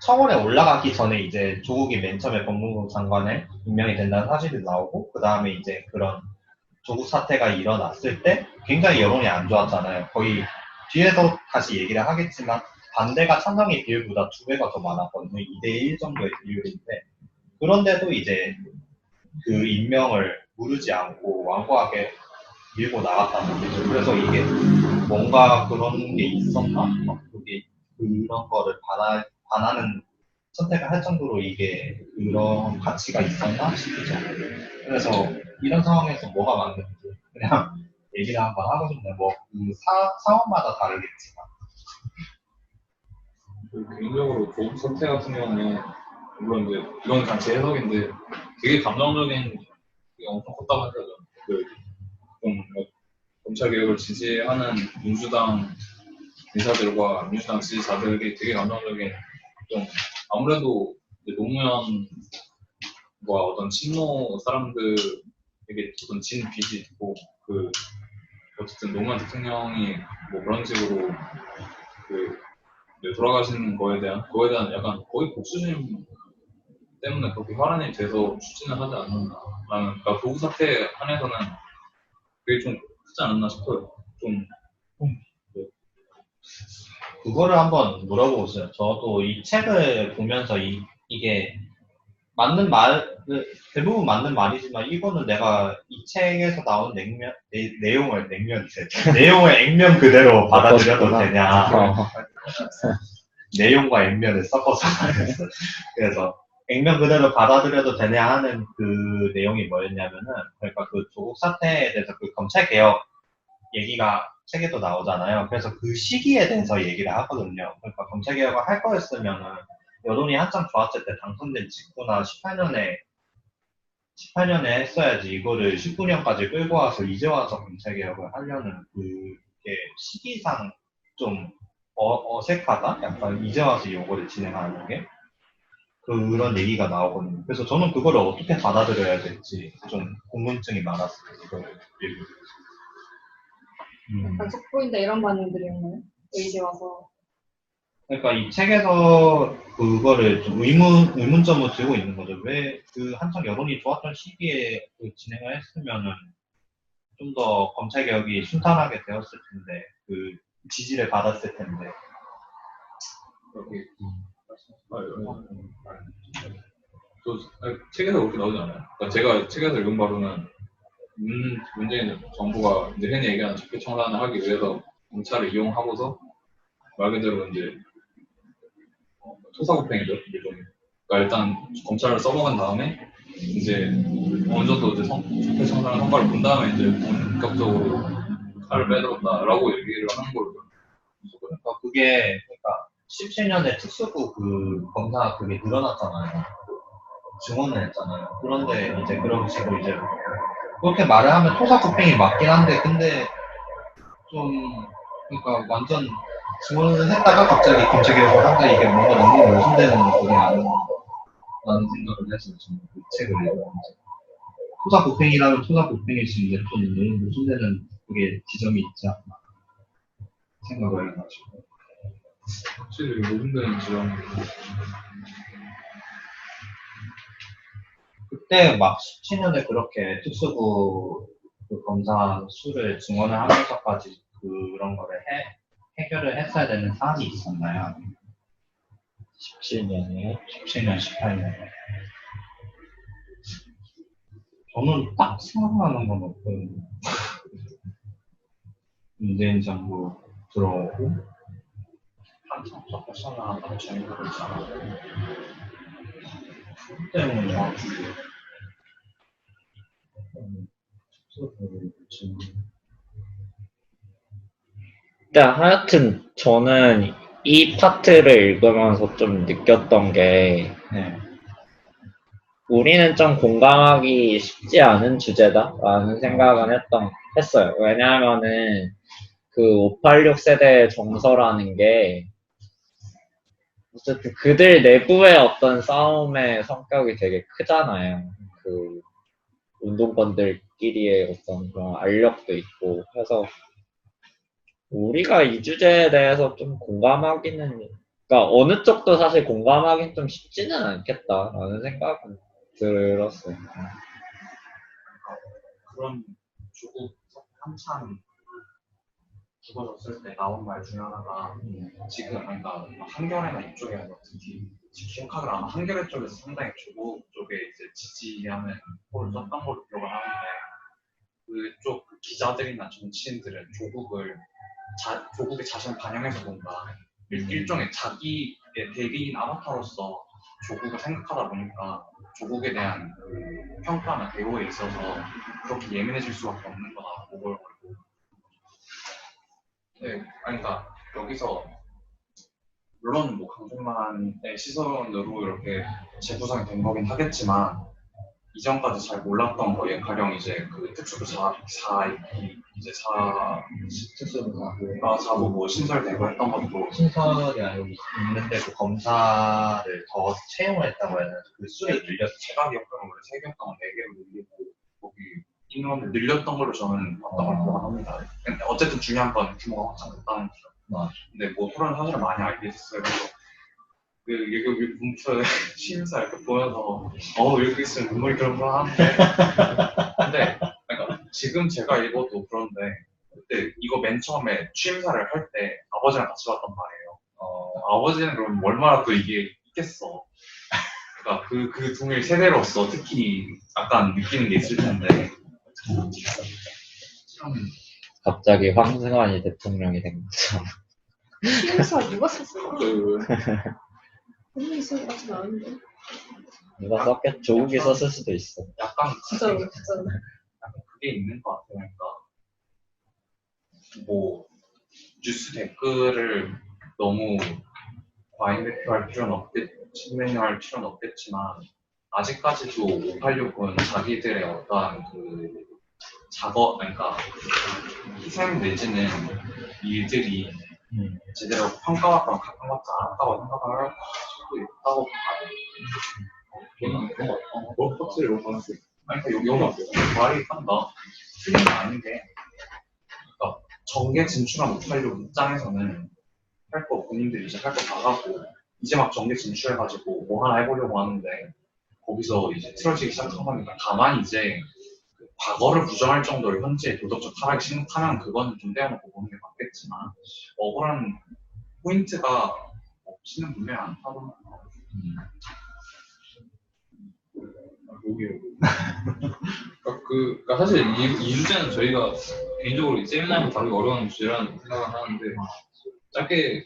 청원에 올라가기 전에 이제 조국이 맨 처음에 법무부 장관에 임명이 된다는 사실이 나오고 그 다음에 이제 그런 조국 사태가 일어났을 때 굉장히 여론이 안 좋았잖아요. 거의 뒤에서 다시 얘기를 하겠지만 반대가 찬성의 비율보다 2배가 더 많았거든요. 2대1 정도의 비율인데 그런데도 이제 그 임명을 무르지 않고 완고하게 밀고 나갔다는 거죠. 그래서 이게 뭔가 그런 게 있었나? 그게 그런 거를 반하는 선택을 할 정도로 이게 그런 가치가 있었나 싶죠. 그래서 이런 상황에서 뭐가 맞는지 그냥 얘기를 한번 하고 싶네요. 그 상황마다 다르겠지만. 개인적으로 조국 사태 같은 경우는 물론 이제 이건 그냥 제 해석인데 되게 감정적인 게 엄청 컸다고 하더라고요. 좀 검찰 개혁을 지지하는 민주당 인사들과 민주당 지지자들이 되게 감정적인 좀 아무래도 이제 노무현 뭐 어떤 친노 사람들에게 어떤 진 빚이 있고 그 어쨌든 노무현 대통령이 뭐 그런 식으로 그 이제 돌아가신 거에 대한 약간 거의 복수심 때문에 그렇게 화란이 돼서 추진을 하지 않았나라는 그러니까 도구 사태 한에서는 그게 좀 크지 않았나 싶어요. 좀 그거를 한번 물어보고 있어요. 저도 이 책을 보면서 이게 맞는 대부분 맞는 말이지만 이거는 내가 이 책에서 나온 내용을 내용을 액면 그대로 받아들여도 되냐. 내용과 액면을 섞어서 말했어. 그래서 액면 그대로 받아들여도 되냐 하는 그 내용이 뭐였냐면은, 그러니까 그 조국 사태에 대해서 그 검찰 개혁 얘기가 책에도 나오잖아요. 그래서 그 시기에 대해서 얘기를 하거든요. 그러니까 검찰 개혁을 할 거였으면은 여론이 한창 좋았을 때 당선된 직후나 18년에 했어야지. 이거를 19년까지 끌고 와서 이제 와서 검찰 개혁을 하려는 그게 시기상 좀 어색하다? 약간 이제 와서 이거를 진행하는 게 그런 얘기가 나오거든요. 그래서 저는 그거를 어떻게 받아들여야 될지 좀 궁금증이 많았어요. 이거를 읽으면서. 약간 속보인다 이런 반응들이었나요? 이제 와서. 그러니까 이 책에서 그거를 좀 의문점을 들고 있는 거죠. 왜 그 한창 여론이 좋았던 시기에 그 진행을 했으면은 좀 더 검찰 개혁이 순탄하게 되었을 텐데, 그 지지를 받았을 텐데. 그렇게 책에서 그렇게 나오지 않아요. 그러니까 제가 책에서 읽은 바로는 문재인 정부가 이제 흔히 얘기하는 적폐 청산을 하기 위해서 검찰을 이용하고서 말 그대로 이제 토사구팽이죠. 이게 좀. 그러니까 일단 검찰을 써먹은 다음에 이제 어느 정도 이제 적폐 청산의 성과를 본 다음에 이제 본격적으로 칼을 빼들었다라고 얘기를 하는 걸로. 그러니까 그게, 그러니까 17년에 특수부 그 검사 그게 늘어났잖아요. 증언을 했잖아요. 그런데 이제 그런 식으로 이제 그렇게 말을 하면 토사구팽이 맞긴 한데, 근데 좀, 그러니까 완전 증언을 했다가 갑자기 검찰 개혁을 한다, 이게 뭔가 너무 모순되는 그게 아니라는 생각을 했어요. 저는 그 책을 읽으면서. 토사구팽이라면 토사구팽일 수 있는데 좀 너무 모순되는 그게 지점이 있지 않나 생각을 해가지고. 확실히 모순되는 지점. 그때 막 17년에 그렇게 특수부 그 검사 수를 증언을 하면서까지 그런 거를 해결을 했어야 되는 사안이 있었나요? 17년이요? 17년, 18년. 저는 딱 생각나는 건 없거든요. 문재인 정부 들어오고, 한참 적폐청산 한다고 재미가 있잖아. 그 때문에 정확히 특수부를 지금 일단 하여튼 저는 이 파트를 읽으면서 좀 느꼈던 게 네. 우리는 좀 공감하기 쉽지 않은 주제다라는 생각은 했어요. 왜냐하면은 그 586 세대의 정서라는 게 어쨌든 그들 내부의 어떤 싸움의 성격이 되게 크잖아요. 그 운동권들끼리의 어떤 그런 알력도 있고 해서 우리가 이 주제에 대해서 좀 공감하기는, 그러니까 어느 쪽도 사실 공감하기는 좀 쉽지는 않겠다라는 생각은 들었어요. 그런 조국 한참 죽어졌을 때 나온 말 중에 하나가 지금 그러니까 한겨레나 이쪽에 특히 기억하기로 아마 한겨레 쪽에서 상당히 조국 쪽에 이제 지지하는 표를 썼던 걸로 기억을 하는데 그쪽 기자들이나 정치인들은 조국의 자신을 반영해서 본다. 일종의 자기의 대리인 아바타로서 조국을 생각하다 보니까 조국에 대한 그 평가나 대우에 있어서 그렇게 예민해질 수밖에 없는 거다. 오글거리고. 네, 그러니까 여기서 물론 뭐 강동만의 시선으로 이렇게 재구성이 된 거긴 하겠지만 이전까지 잘 몰랐던 거에 가령 이제 그 특수부 4 이제 4 특수부가 사고 뭐 신설되고 했던 것도 신설이 아니고 있는데 그 검사를 더 채용을 했다고 해야 되나? 그 수를 늘렸. 제가 기억하는 원래 3개였던 4개로 늘리고 거기 인원을 늘렸던 걸로 저는 봤던 걸 기억합니다. 근데 어쨌든 중요한 건 규모가 확장됐다는 거죠. 맞아. 근데 뭐 토론 사실을 많이 알게 됐어요. 그래서 그 여기 문초에 시임사 이렇게 보면서 이렇게 있으면 눈물이 그런가 하는데 근데 그러니까 지금 제가 읽어도 그런데 그때 이거 맨 처음에 취임사를 할 때 아버지랑 같이 봤단 말이에요. 아버지는 그럼 얼마나 또 이게 있겠어. 그러니까 그 동일 세대로서 특히 약간 느끼는 게 있을 텐데 참 갑자기 황승환이 대통령이 된 거죠. 시임사 누가 썼을까? 그 본인이 쓴 것 같진 않은데. 누가 썼겠, 조국이 썼을 수도 있어. 약간 진짜로. 약간 그게 있는 것 같아요. 그러니까 뭐 뉴스 댓글을 너무 과잉매표할 필요는 친매할 필요는 없겠지만 아직까지도 586은 자기들의 어떠한 그 작업, 그러니까 희생 내지는 일들이 제대로 평가받거나 각광받지 않았다고 생각을 할 수도 있다고 봐요. 확실히 너무 많았어요. 아니, 그러니까 여기 말이 한다. 틀린 게 아닌 게, 그러니까 정계 진출한 586 입장에서는 할 거 본인들이 이제 할 거 다 하고 이제 막 정계 진출해가지고 뭐 하나 해보려고 하는데 거기서 이제 틀어지기 시작한 거니까 가만히 이제 그 과거를 부정할 정도로 현재 도덕적 타락이 심각하면 그거는 좀 떼어놓고 보는 게 맞겠지만 억울한 포인트가 없이는 분명히 않다고 그러니까 사실 이 주제는 저희가 개인적으로 이 세미나에서 다루기 어려운 주제라는 생각을 하는데 짧게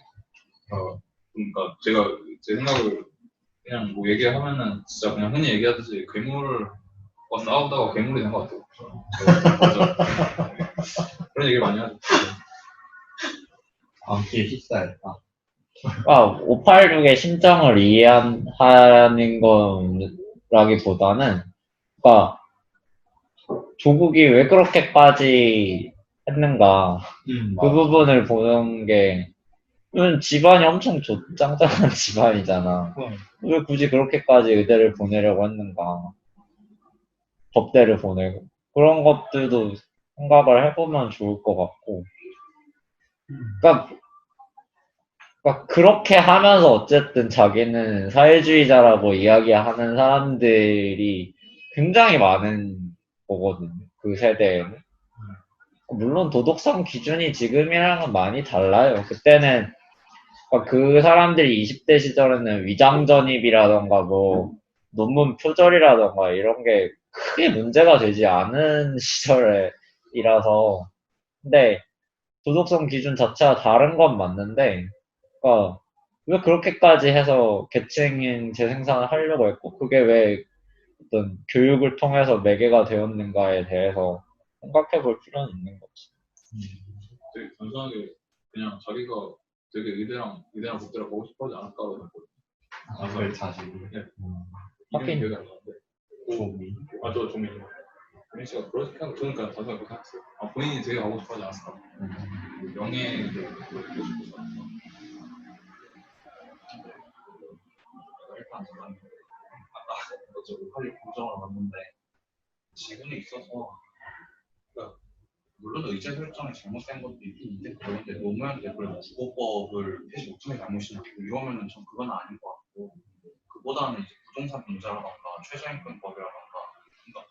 그러니까 제가 제 생각을 그냥 뭐 얘기하면은 진짜 그냥 흔히 얘기하듯이 괴물과 싸우다가 괴물이 된 것 같아요. 맞아. 그런 얘기를 많이 하죠. 암기에 휩싸였다. 586의 심정을 이해하는 거라기보다는, 그러니까 조국이 왜 그렇게까지 했는가 그 부분을 보는 게, 이건 집안이 엄청 짱짱한 집안이잖아. 왜 굳이 그렇게까지 의대를 보내려고 했는가? 법대를 보내고 그런 것들도 생각을 해보면 좋을 것 같고, 그러니까 그렇게 하면서 어쨌든 자기는 사회주의자라고 이야기하는 사람들이 굉장히 많은 거거든요. 그 세대에는. 물론 도덕성 기준이 지금이랑은 많이 달라요. 그때는 그 사람들이 20대 시절에는 위장전입이라던가 뭐 논문 표절이라던가 이런 게 크게 문제가 되지 않은 시절이라서. 근데 도덕성 기준 자체가 다른 건 맞는데, 그러니까 왜 그렇게까지 해서 계층인 재생산을 하려고 했고, 그게 왜 어떤 교육을 통해서 매개가 되었는가에 대해서 생각해 볼 필요는 있는 거지. 되게 단순하게 그냥 자기가 되게 의대랑 국대랑 보고 싶어 하지 않을까라고 생각했거든요. 그 자식이. 네. 하긴. 기억이 안 나는데. 조미. 저 종민. 종민 씨가 그렇게 하고 저는 그냥 단순하게 그렇게 생각했어요. 본인이 되게 가고 싶어 하지 않았을까. 명예를 보고 싶어서. 일단 저는 아까 어제 586 공정을 봤는데 지금에 있어서 그러니까 물론 의제 설정이 잘못된 것도 있긴 있는데 그런데 노무현 대표의 주거법을 폐지 못한 게 잘못이냐 이러면은 전 그건 아닌 것 같고 그보다는 이제 부동산 문제라던가 최저임금법이라던가 그러니까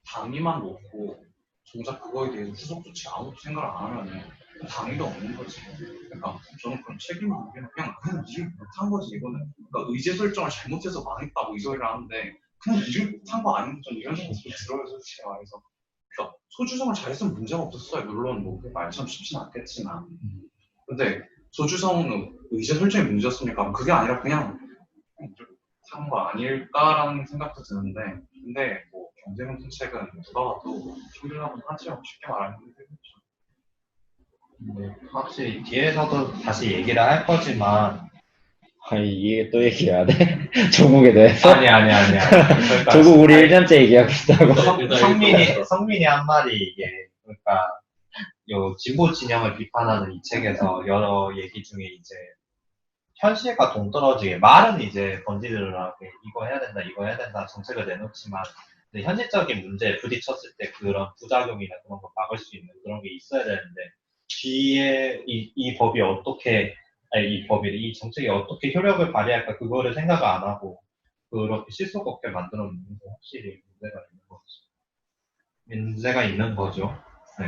당위만 놓고 정작 그거에 대해서 후속 조치 아무것도 생각을 안 하면은 당위도 없는 거지. 그러니까 저는 그런 책임을 물기는 그냥 일을 못한 거지 이거는. 그러니까 의제 설정을 잘못해서 망했다고 이 소리를 하는데 그냥 일을 못한 거 아닌가 전 이런 생각이 들어요 솔직히 말해서. 그러니까 소주성을 잘했으면 문제가 없었어요. 물론 뭐 말처럼 쉽진 않겠지만. 근데 소주성은 의제 설정이 문제였습니까? 그게 아니라 그냥 못한 거 아닐까라는 생각도 드는데 근데 뭐 경제명 정책은 누가 봐도 힘들다고는 하죠. 쉽게 말하면 힘들겠죠. 확실히 뒤에서도 다시 얘기를 할 거지만 아니, 이게 또 얘기해야 돼? 조국에 대해서? 아니. 그러니까 조국 우리 1년째 얘기하겠다고. 성민이 한 말이 이게, 그러니까, 요 진보 진영을 비판하는 이 책에서 여러 얘기 중에 이제, 현실과 동떨어지게, 말은 이제 번지르르하게 이거 해야 된다 정책을 내놓지만, 근데 현실적인 문제에 부딪혔을 때 그런 부작용이나 그런 걸 막을 수 있는 그런 게 있어야 되는데, 뒤에 이 법이 어떻게, 이 정책이 어떻게 효력을 발휘할까, 그거를 생각을 안 하고, 그렇게 실속 없게 만들어 놓는 게 확실히 문제가 있는 거죠. 네.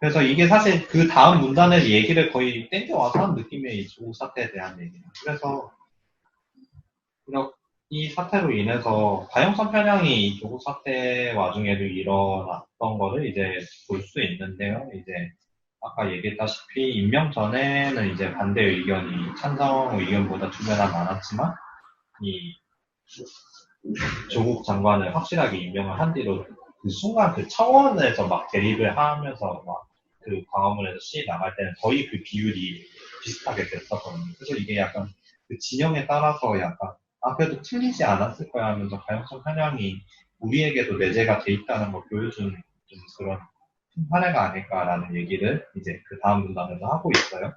그래서 이게 사실 그 다음 문단의 얘기를 거의 땡겨와서 한 느낌의 이 조국 사태에 대한 얘기예요. 그래서 이 사태로 인해서 가용성 편향이 이 조국 사태 와중에도 일어났던 거를 이제 볼 수 있는데요. 이제 아까 얘기했다시피 임명 전에는 이제 반대 의견이 찬성 의견보다 2배나 많았지만 이 조국 장관을 확실하게 임명을 한 뒤로 그 순간 그 차원에서 막 대립을 하면서 막 그 광화문에서 시위 나갈 때는 거의 그 비율이 비슷하게 됐었거든요. 그래서 이게 약간 그 진영에 따라서 약간 그래도 틀리지 않았을 거야 하면서 가용성 편향이 우리에게도 내재가 돼 있다는 걸 보여준 좀 그런 사례가 아닐까라는 얘기를 이제 그 다음 문단에서 하고 있어요.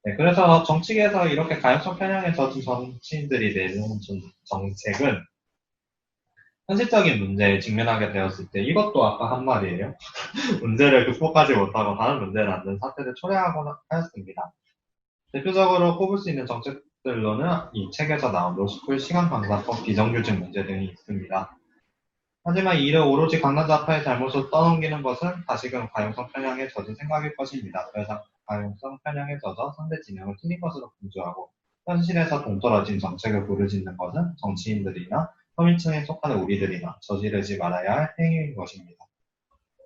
네, 그래서 정치계에서 이렇게 가용성 편향에 젖은 정치인들이 내놓은 정책은 현실적인 문제에 직면하게 되었을 때 이것도 아까 한 말이에요. 문제를 극복하지 못하고 다른 문제를 만든 사태를 초래하곤 하였습니다. 대표적으로 꼽을 수 있는 정책들로는 이 책에서 나온 로스쿨 시간강사법 비정규직 문제 등이 있습니다. 하지만 이를 오로지 강남좌파의 잘못으로 떠넘기는 것은 다시금 가용성 편향에 젖은 생각일 것입니다. 더 이상 가용성 편향에 젖어 상대 진영을 틀린 것으로 분조하고 현실에서 동떨어진 정책을 부르짖는 것은 정치인들이나 서민층에 속하는 우리들이나 저지르지 말아야 할 행위인 것입니다.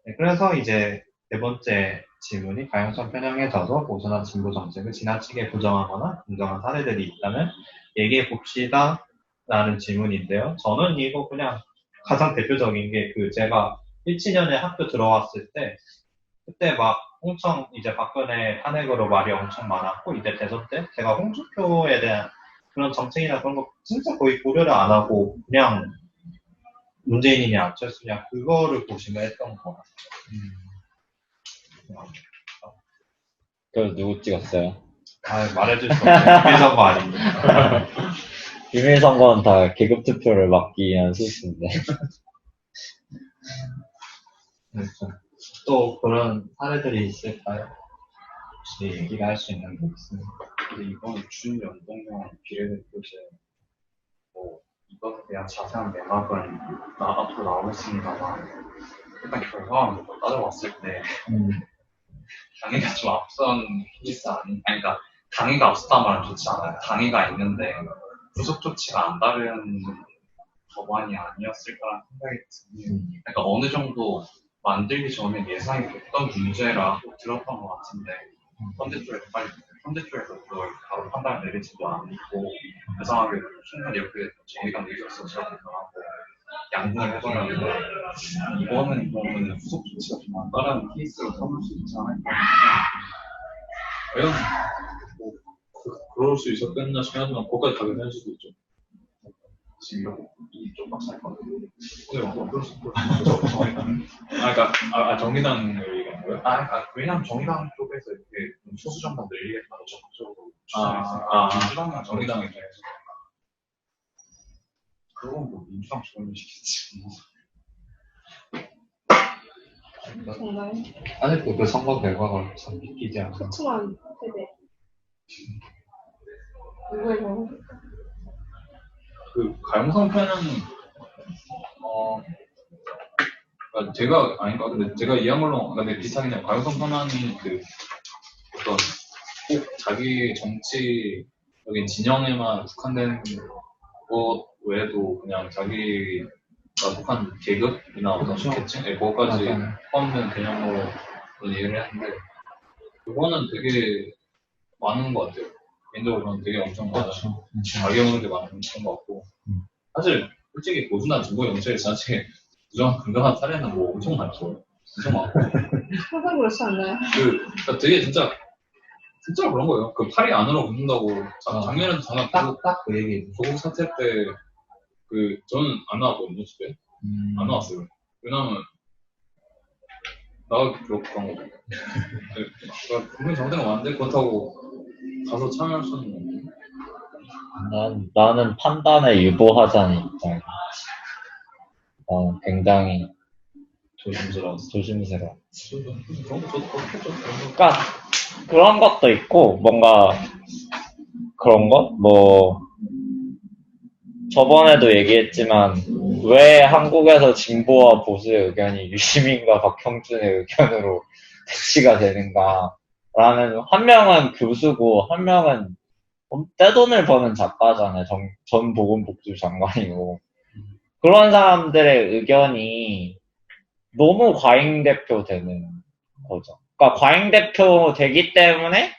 네, 그래서 이제 네 번째 질문이 가용성 편향에 젖어 보수나 진보 정책을 지나치게 부정하거나 긍정한 사례들이 있다면 얘기해 봅시다 라는 질문인데요. 저는 이거 그냥 가장 대표적인 게 제가 17년에 학교 들어왔을 때 그때 막 엄청 이제 박근혜 탄핵으로 말이 엄청 많았고 이제 대선 때 제가 홍준표에 대한 그런 정책이나 그런 거 진짜 거의 고려를 안 하고 그냥 문재인이냐 안철수냐 그거를 보시면 했던 거 같아요. 그래서 누구 찍었어요? 말해줄 수 없는 비밀선거 아닙니까? 비밀 선거는 다 계급 투표를 막기 위한 수순인데. 그렇죠. 또 그런 사례들이 있을까요? 혹시 얘기를 할 수 있는 게 있습니까? 근데 이번 준연동형 비례대표제 이것에 대한 자세한 내막은 앞으로 나오겠습니다만 일단 결과만 따져봤을 때 당위가 좀 앞선 케이스 그러니까 당위가 앞섰단 말은 좋지 않아요. 당위가 있는데 구속 조치가 안 따른 법안이 아니었을까라는 생각이 듭니다. 그러니까 어느 정도 만들기 전에 예상이 됐던 문제라고 들었던 것 같은데 현대 쪽에서 그걸 바로 판단을 내리지도 않고 이상하게 순간 이렇게 정의당 의견서 시작하고 양분을 해버렸는데 이거는 그러면 후속 조치가 좀 안 따르는 케이스로 삼을 수 있지 않을까. 과연 그럴 수 있었겠나 싶긴 하지만 거기까지 가긴 할 수도 있죠. 지금 이쪽 박사거든요. 네, 그럴 수 있죠. 그러니까 정의당을 얘기하는 거예요? 그러니까 왜냐면 정의당 쪽에서 이렇게 소수 정당 늘리겠다고 적극적으로 추진했어요. 민주당이나 정의당 입장에서. 그건 뭐 민주당 조언을 시켰지. 정말 아직도 그 선거 결과가 참 믿기지 않아요. 소중한 세대. 누구의 경우? 그 가용성 편향이 그러니까 근데 제가 이해한 걸로 근데 비슷하긴 해요. 가용성 편향이 그 어떤 꼭 자기 정치적인 진영에만 국한된 것 외에도 그냥 자기가 속한 계급이나 어떤 계층 그것까지 포함된 개념으로 그런 이해를 했는데 그거는 되게 많은 것 같아요. 개인적으로는 되게 엄청 그렇죠. 작용하는 게 많은 것 같고 사실 솔직히 보수나 진보 정책에 지나치게 긍정한 사례는 뭐 엄청 많죠. 엄청 많고 항상 그렇지 않나요? 그러니까 되게 진짜 진짜 그런 거예요. 그 팔이 안으로 붙는다고 작년에도 전화 딱 그 얘기. 조국 사태 때 그 저는 안 나왔거든요 집에. 안 나왔어요. 왜냐면 나가기 그렇고 그런 거고. 그러니까 분명히 정대가 많은데 그렇다고 가서 참여할 수는 없는. 나는 판단에 유보하자는 입장이야. 나는 굉장히 조심스러워. 그런 거 저도 그렇겠죠. 그러니까 그런 것도 있고 뭔가 그런 것? 뭐 저번에도 얘기했지만 왜 한국에서 진보와 보수의 의견이 유시민과 박형준의 의견으로 대치가 되는가? 라는 한 명은 교수고 한 명은 떼돈을 버는 작가잖아요. 전 보건복지 장관이고 그런 사람들의 의견이 너무 과잉대표 되는 거죠. 그러니까 과잉대표 되기 때문에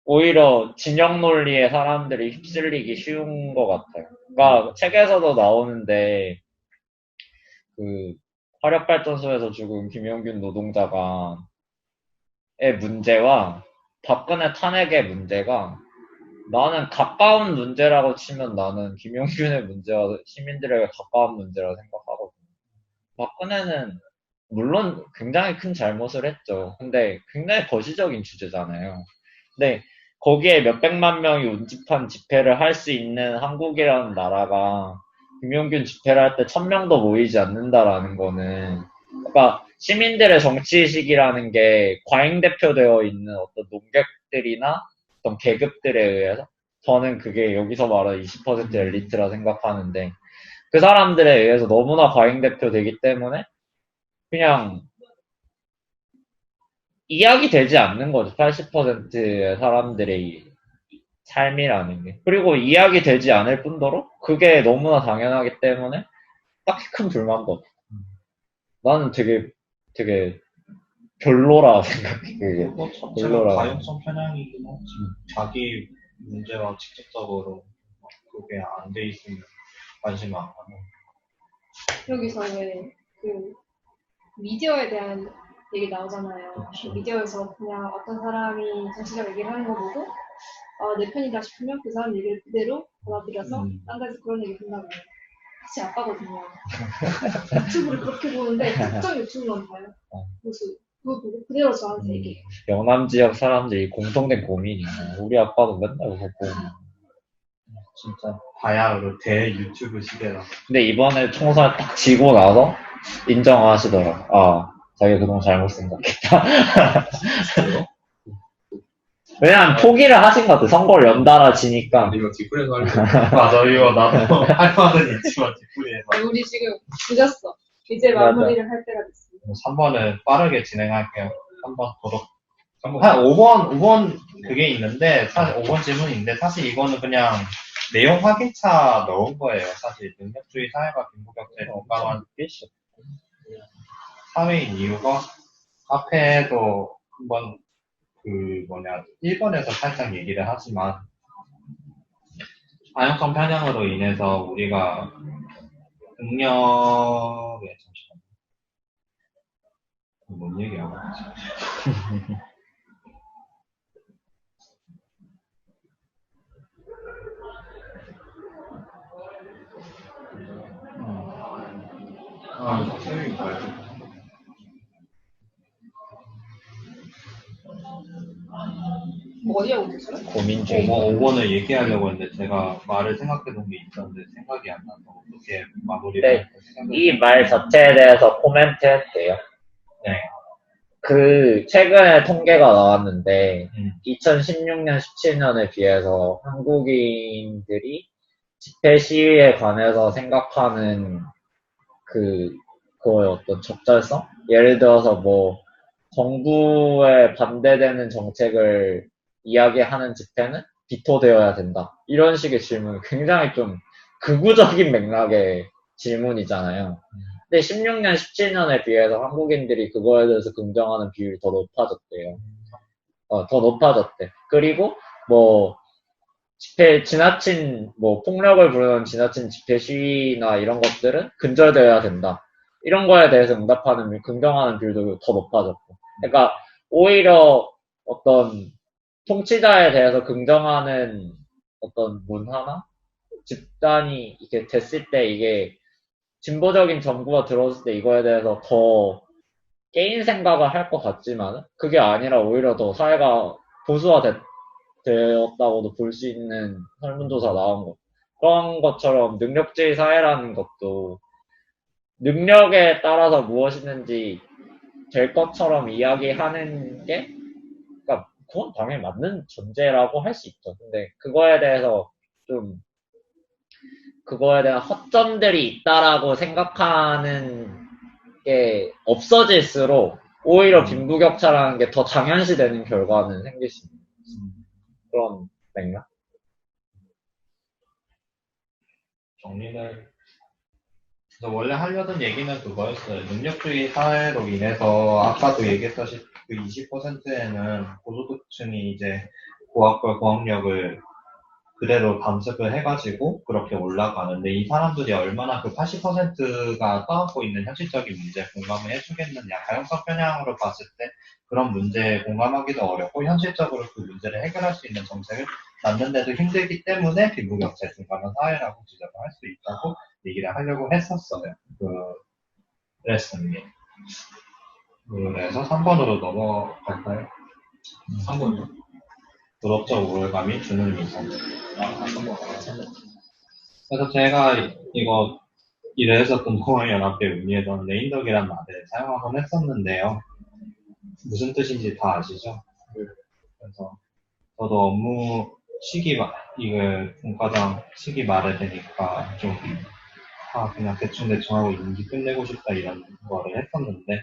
오히려 진영 논리에 사람들이 휩쓸리기 쉬운 것 같아요. 그러니까 책에서도 나오는데 그 화력발전소에서 죽은 김영균 노동자가 의 문제와 박근혜 탄핵의 문제가 나는 가까운 문제라고 치면 나는 김영균의 문제와 시민들에게 가까운 문제라고 생각하거든요. 박근혜는 물론 굉장히 큰 잘못을 했죠. 근데 굉장히 거시적인 주제잖아요. 근데 거기에 몇백만 명이 운집한 집회를 할 수 있는 한국이라는 나라가 김용균 집회를 할 때 1000명도 모이지 않는다라는 거는 그러니까 시민들의 정치의식이라는 게 과잉대표되어 있는 어떤 농객들이나 어떤 계급들에 의해서 저는 그게 여기서 말하는 20% 엘리트라 생각하는데 그 사람들에 의해서 너무나 과잉대표되기 때문에 그냥 이야기 되지 않는 거죠. 80%의 사람들의 삶이라는 게. 그리고 이야기 되지 않을 뿐더러 그게 너무나 당연하기 때문에 딱히 큰 불만도 없어. 나는 되게 별로라 생각해. 그게. 그거 자체가 별로라. 가용성 편향이긴 하지. 자기 문제와 직접적으로 그게 안 돼 있으면 관심 안 가고. 여기서 왜 그 미디어에 대한 얘기 나오잖아요. 그렇죠. 미디어에서 그냥 어떤 사람이 정치적 얘기를 하는 거 보고 내 편이다 싶으면 그 사람 얘기를 그대로 받아들여서 딴 데서 그런 얘기 한다고 해요. 같이 아빠거든요. 유튜브를 그렇게 보는데 특정 유튜브만 봐요. 그래서 그거 보고 그대로 저한테 얘기해요. 영남 지역 사람들이 공통된 고민이야. 우리 아빠도 맨날 그거 보고. 진짜 바야흐로 대 유튜브 시대라. 근데 이번에 총선을 딱 지고 나서 인정하시더라고. 아, 자기 그동안 잘못 생각했다. 왜냐면 포기를 하신 것 같아. 선거를 연달아 지니까. 이거 뒷부에서 하려고. 맞아, 이거 나도 할 말은 있지만 뒷부리에서. 우리 지금 늦었어. 이제 맞아. 마무리를 할 때가 됐습니다. 3번은 빠르게 진행할게요. 3번 도덕. 한 5번 그게 있는데, 사실 5번 질문이 있는데, 사실 이거는 그냥 내용 확인차 넣은 거예요. 사실 능력주의 사회가 빈부격차에 민감한 사회인 이유가 앞에도 한번 1번에서 살짝 얘기를 하지만 다양성 편향으로 인해서 우리가 능력에 잠시만요. 뭔 얘기하고 있지? 선생님이 뭐예요? 뭐 어디하고 계세요? 고민 중이고. 5번을 얘기하려고 했는데 제가 말을 생각해둔 게 있었는데 생각이 안 나서 어떻게 마무리를 네, 할까 이 말 자체에 대해서 코멘트 했대요. 네. 그, 최근에 통계가 나왔는데, 음. 2016년, 17년에 비해서 한국인들이 집회 시위에 관해서 생각하는 그거의 어떤 적절성? 예를 들어서 뭐, 정부에 반대되는 정책을 이야기하는 집회는 비토되어야 된다. 이런 식의 질문 굉장히 좀 극우적인 맥락의 질문이잖아요. 근데 16년, 17년에 비해서 한국인들이 그거에 대해서 긍정하는 비율이 더 높아졌대요. 더 높아졌대. 그리고 뭐 지나친 뭐 폭력을 부르는 지나친 집회 시위나 이런 것들은 근절되어야 된다. 이런 거에 대해서 응답하는 긍정하는 비율도 더 높아졌고. 그러니까 오히려 어떤 통치자에 대해서 긍정하는 어떤 문화나 집단이 이렇게 됐을 때 이게 진보적인 정부가 들어왔을 때 이거에 대해서 더 개인 생각을 할 것 같지만 그게 아니라 오히려 더 사회가 보수화되었다고도 볼 수 있는 설문조사 나온 거. 그런 것처럼 능력주의 사회라는 것도 능력에 따라서 무엇이든지 될 것처럼 이야기하는 게, 그러니까 그건 당연히 맞는 전제라고 할 수 있죠. 근데 그거에 대해서 좀 그거에 대한 허점들이 있다라고 생각하는 게 없어질수록 오히려 빈부격차라는 게 더 당연시되는 결과는 생길 수 있는 그런 맥락? 정리는 그래서 원래 하려던 얘기는 그거였어요. 능력주의 사회로 인해서 아까도 얘기했다시피 그 20%에는 고소득층이 이제 고학벌 고학력을 그대로 담습을 해가지고 그렇게 올라가는데 이 사람들이 얼마나 그 80%가 떠안고 있는 현실적인 문제에 공감을 해주겠느냐. 가용성 편향으로 봤을 때 그런 문제에 공감하기도 어렵고 현실적으로 그 문제를 해결할 수 있는 정책을 만드는데도 힘들기 때문에 빈부격차에 증가하는 사회라고 지적을 할 수 있다고 얘기를 하려고 했었어요. 그랬습니다. 그래서 3번으로 넘어갈까요? 3번이요. 도덕적 우월감이 주는 이성. 아, 3번. 그래서 제가 이거 일을 했었던 동아연합회 운의에서 레인덕이라는 말을 사용하곤 했었는데요. 무슨 뜻인지 다 아시죠? 그래서 저도 업무 시기 이거 분과장 시기 말해야 되니까 좀 그냥 대충 하고 임기 끝내고 싶다 이런 거를 했었는데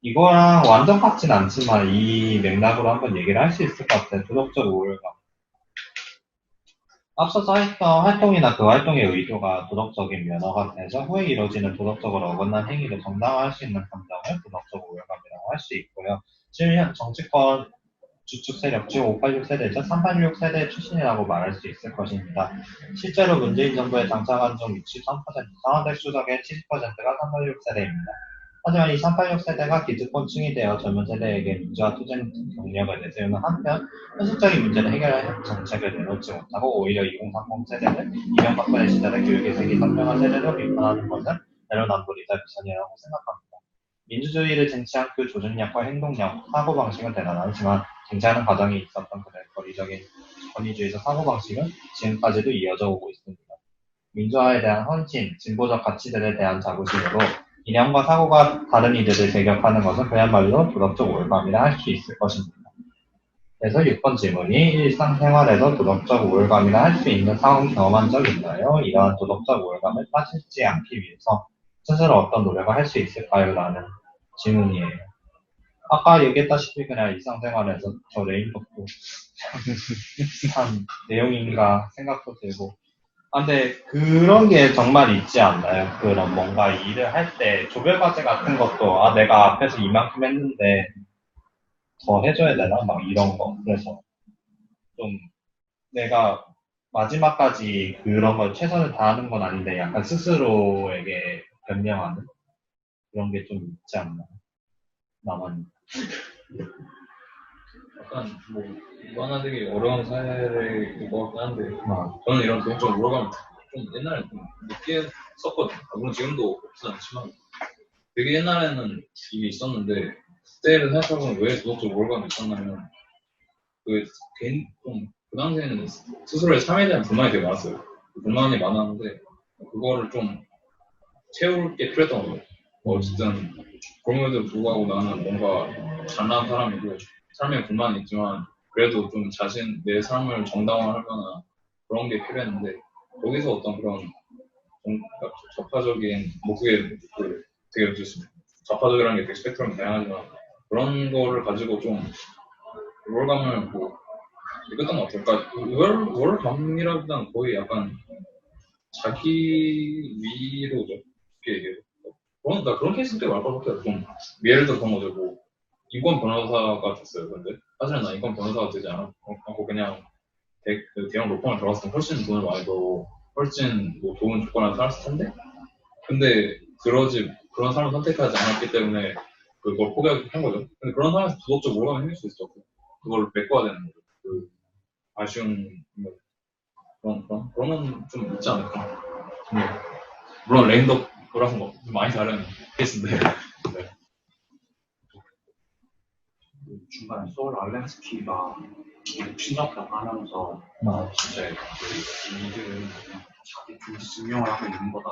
이거랑 완전 같진 않지만 이 맥락으로 한번 얘기를 할 수 있을 것 같아요. 도덕적 우월감. 앞서서 했던 활동이나 그 활동의 의도가 도덕적인 면허가 돼서 후에 이루어지는 도덕적으로 어긋난 행위를 정당화할 수 있는 감정을 도덕적 우월감이라고 할 수 있고요. 실현 정치권 주축 세력 중 586 세대죠. 386 세대 출신이라고 말할 수 있을 것입니다. 실제로 문재인 정부에 장착한 중 63%, 청와대 수석의 70%가 386 세대입니다. 하지만 이 386 세대가 기득권층이 되어 젊은 세대에게 민주화 투쟁 경력을 내세우는 한편 현실적인 문제를 해결할 정책을 내놓지 못하고 오히려 2030 세대는 이명박근혜 시절의 교육의 색이 선명한 세대로 비판하는 것은 내로남불이자 비선이라고 생각합니다. 민주주의를 쟁취한 그 조직력과 행동력, 사고방식은 대단하지만 쟁취하는 과정에 있었던 그들의 거리적인 권위주의적 사고방식은 지금까지도 이어져 오고 있습니다. 민주화에 대한 헌신, 진보적 가치들에 대한 자부심으로 이념과 사고가 다른 이들을 제격하는 것은 그야말로 도덕적 우월감이라 할 수 있을 것입니다. 그래서 6번 질문이 일상생활에서 도덕적 우월감이라 할 수 있는 상황 경험한 적 있나요? 이러한 도덕적 우월감을 빠지지 않기 위해서 스스로 어떤 노력을 할 수 있을까요? 라는 질문이에요. 아까 얘기했다시피 그냥 일상생활에서 저 레인덕도 비슷한 내용인가 생각도 들고 근데 그런 게 정말 있지 않나요? 그런 뭔가 일을 할 때 조별과제 같은 것도 내가 앞에서 이만큼 했는데 더 해줘야 되나? 막 이런 거. 그래서 좀 내가 마지막까지 그런 걸 최선을 다하는 건 아닌데 약간 스스로에게 변명하는 그런 게 좀 있지 않나? 나만. 약간 뭐 무관하되게 어려운 사례일 것 같긴 한데 저는 이런 도덕적 우월감 좀 옛날에 좀 늦게 썼거든요. 물론 지금도 없진 않지만 되게 옛날에는 이게 있었는데 그때를 생각해보면 왜 도덕적 우월감이 있었냐면 그 당시에는 스스로의 삶에 대한 불만이 되게 많았어요. 불만이 많았는데 그거를 좀 채울 게 필요했던 거예요. 어쨌든 그럼에도 불구하고 나는 뭔가 잘난 사람이고 삶에 불만이 있지만 그래도 좀 내 삶을 정당화하거나 그런 게 필요했는데 거기서 어떤 그런 좌파적인 그게 되게 좌파적이라는 게 되게 스펙트럼이 다양하지만 그런 거를 가지고 좀 우월감을 느꼈던 것 같아요. 그러니까 우월감이라기보다는 거의 약간 자기 위로죠. 이렇게 얘기해요. 그런 케이스 꽤 많을 것 같아요. 좀 예를 들어 그런 거죠. 인권 변호사가 됐어요. 근데 사실은 나 인권 변호사가 되지 않고 그냥 대형 로펌을 들어갔으면 훨씬 돈을 많이 벌고 훨씬 좋은 조건을 살았을 텐데 근데 그런 삶을 선택하지 않았기 때문에 그걸 포기한 거죠. 근데 그런 상황에서 도덕적 우월감이 생길 수 있죠. 그걸 메꿔야 되는 거죠. 그 아쉬운 뭐 그런 건 좀 있지 않을까. 네. 물론 레인덕 그랑 뭐 많이 다른 케이스인데. 네. 그 중간에 소울 알렌스키가 신작을 하면서 진짜 이들은 자기 중심 증명을 하고 있는 거다.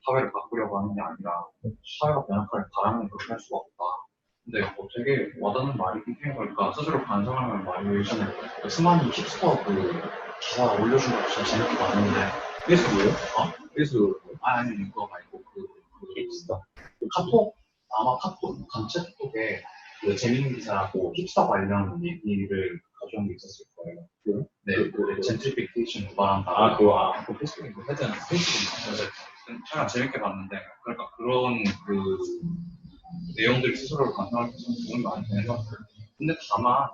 사회를 바꾸려고 하는 게 아니라 사회가 변화를 바라면 그렇게 할 수가 없다. 근데 되게 와닿는 말이긴 해요. 그러니까 스스로 반성하는 말이 예전에 스마니 힙스터 그 기사 올려준 거 진짜 재밌게 봤는데 페이스북이요? 페이스북. 아니 이거 말고 힙스터. 그 카톡 아마 카톡 단체 카톡에 그 재밌는 기사라고 힙스터 관련 얘기를 가져온 게 있었을 거예요. 네, 그 젠트리피케이션 유발한다. 그 페이스북에 하여튼 페이스북. 제가 재밌게 봤는데 그러니까 그런 그 내용들 스스로를 반성할 때 좀 도움이 많이 되는 것 같아요. 근데 다만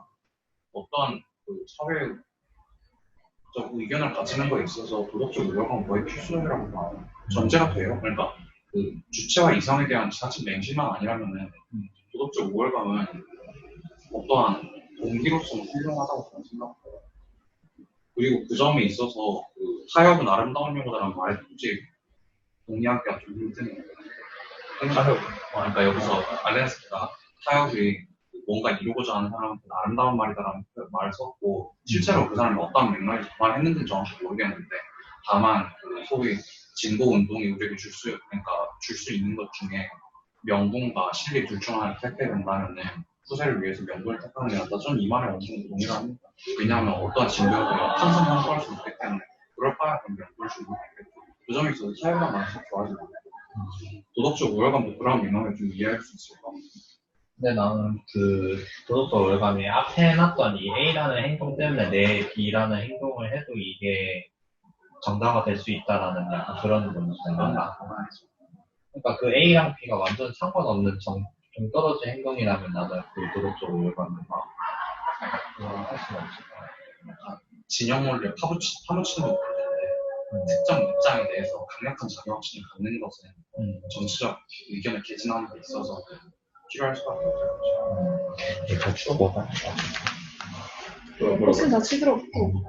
어떠한 그 사회적 의견을 가지는 거에 있어서 도덕적 우려가 거의 필수적이라고 봐요. 전제가 돼요. 그러니까 그 주체와 이성에 대한 지나친 맹신만 아니라면은 도덕적 우월감은 어떠한 동기로서는 훌륭하다고 저는 생각해요. 그리고 그 점에 있어서 그 타협은 아름다운 용어다라는 말에 굳이 동의하기가 좀 힘드네요. 타협. 그러니까 여기서 알렌스키가 타협이 뭔가 이루고자 하는 사람한테 아름다운 말이다라는 말을 썼고 실제로 그 사람이 어떤 맥락에서 그 말을 했는지는 정확히 모르겠는데 다만 그 소위 진보 운동이 우리에게 줄 수 있는 것 중에 명분과 실리 둘 중 하나를 택해야 된다면은 후세를 위해서 명분을 택하는 게 낫다. 저는 이 말에 어느 정도 동의를 합니다. 왜냐하면 어떠한 진보에도 항상 성공할 수 있기 때문에 그럴 바에 그런 명분을 주고 있겠죠. 그 점에 있어서 사회가 많아서 좋아지고 도덕적 우월감도 그런 맥락을 좀 이해할 수 있을 것 같아요. 근데 나는 그 도덕적 월감이 앞에 해놨던 이 A라는 행동 때문에 내 B라는 행동을 해도 이게 정당화 될 수 있다라는 약간 그런 건 있잖아. 그러니까 그 A랑 B가 완전 상관없는 좀 떨어진 행동이라면 나는 그 도덕적 월감을 막 할 수는 없을 거야. 진영원리를 파묻히는 것도 있는데 특정 입장에 대해서 강력한 자격지심을 갖는 것은 정치적 의견을 개진하는 데 있어서 필요할 수밖에 없죠. 이거 추구가 옷은 다 시들었고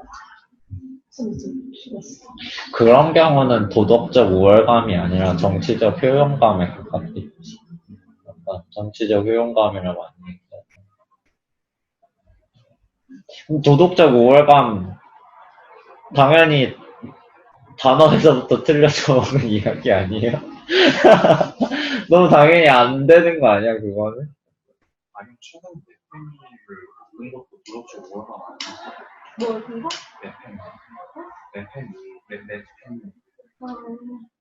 무슨 죽었어. 그런 경우는 도덕적 우월감이 아니라 정치적 효용감에 가깝겠지. 약간 정치적 효용감이라고 하니까. 도덕적 우월감, 당연히 단어에서부터 틀려서 오는 이야기 아니에요? 너무 당연히 안 되는 거 아니야, 그거는? 아니면 최근 내팽이를 부른 것도 도덕적 우월감 아니야? 뭘 본가? 내팽이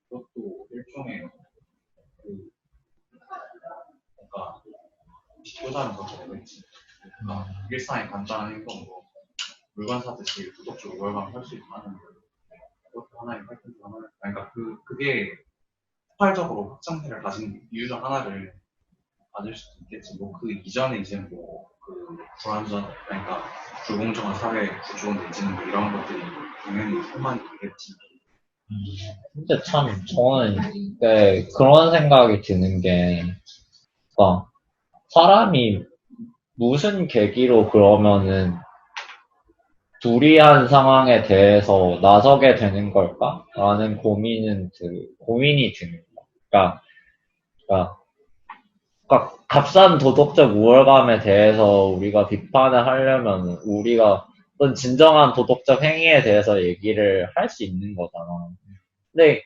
그것도 일종의 그 뭔가 비교자는 것도 되겠지. 그러니까 일상의 간단한 행동으로 물건 사듯이 도덕적 우월감을 할 수 있다는 그것도 하나의 활동 중 하나. 그러니까 그게 폭발적으로 확장세를 가진 이유 중 하나를 맞을 수도 있겠지. 뭐 그 이전에 이제 뭐 그 불완전 그러니까 불공정한 사회 구조 내지는 뭐 이런 것들이 당연히 소만이 되겠지. 근데 참, 저는 그런 생각이 드는 게, 그러니까 사람이 무슨 계기로 그러면은 불이한 상황에 대해서 나서게 되는 걸까? 라는 고민이 드는 거야. 그러니까 값싼 도덕적 우월감에 대해서 우리가 비판을 하려면 우리가 어떤 진정한 도덕적 행위에 대해서 얘기를 할 수 있는 거잖아. 근데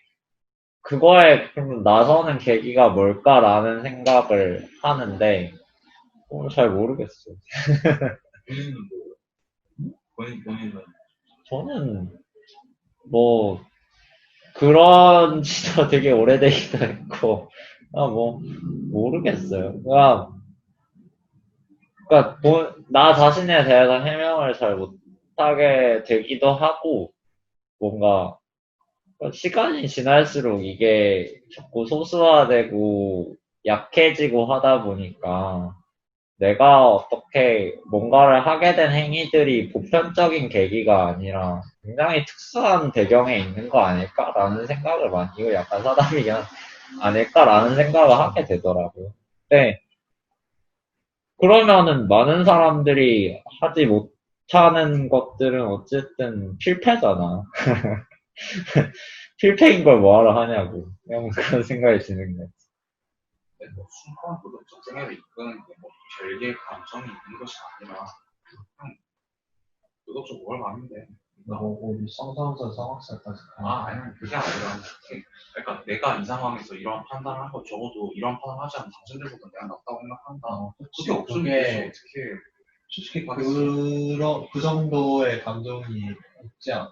그거에 그럼 나서는 계기가 뭘까라는 생각을 하는데 잘 모르겠어. 본인은 저는 뭐 그런 지도 되게 오래되기도 했고 모르겠어요. 나 자신에 대해서 해명을 잘 못하게 되기도 하고 뭔가 시간이 지날수록 이게 자꾸 소수화되고 약해지고 하다 보니까 내가 어떻게 뭔가를 하게 된 행위들이 보편적인 계기가 아니라 굉장히 특수한 배경에 있는 거 아닐까라는 생각을 많이, 이거 약간 사담이긴 아닐까라는 생각을 하게 되더라고요. 근데 그러면은 많은 사람들이 하지 하는 것들은 어쨌든 필패잖아. 필패인 걸 뭐하러 하냐고. 그냥 그런 생각이 드는 거야. 근데 뭐 순수한 도덕적 생애를 이끄는 게뭐 별개의 감정이 있는 것이 아니라 그냥 도덕적 우월감인데. 우리 성선설 성악설까지 아니 그게 아니라 그러니까 내가 이 상황에서 이런 판단을 하고 적어도 이런 판단을 하지 않은 당신들보다 내가 낫다고 생각한다. 그게 없으면 그게 어떻게 솔직히 그 정도의 감정이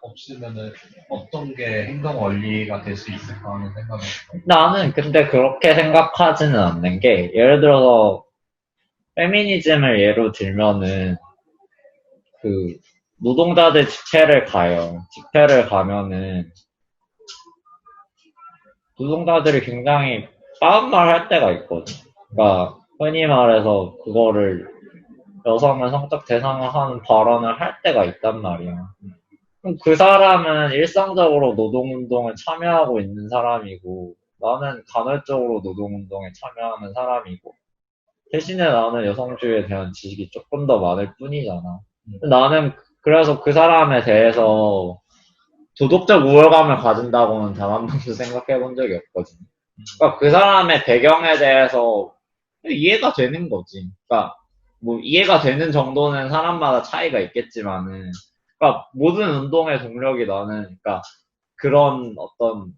없으면은 어떤 게 행동 원리가 될 수 있을까 하는 생각을 해요. 나는 근데 그렇게 생각하지는 않는 게, 예를 들어서, 페미니즘을 예로 들면은, 그, 노동자들 집회를 가요. 집회를 가면은, 노동자들이 굉장히 빠른 말 할 때가 있거든. 그러니까, 흔히 말해서 그거를 여성을 성적 대상화하는 발언을 할 때가 있단 말이야. 그럼 그 사람은 일상적으로 노동운동에 참여하고 있는 사람이고, 나는 간헐적으로 노동운동에 참여하는 사람이고, 대신에 나는 여성주의에 대한 지식이 조금 더 많을 뿐이잖아. 나는 그래서 그 사람에 대해서 도덕적 우월감을 가진다고는 단 한 번도 생각해 본 적이 없거든. 그러니까 그 사람의 배경에 대해서 이해가 되는 거지. 그러니까 뭐 이해가 되는 정도는 사람마다 차이가 있겠지만은, 그러니까 모든 운동의 동력이 나는, 그러니까 그런 어떤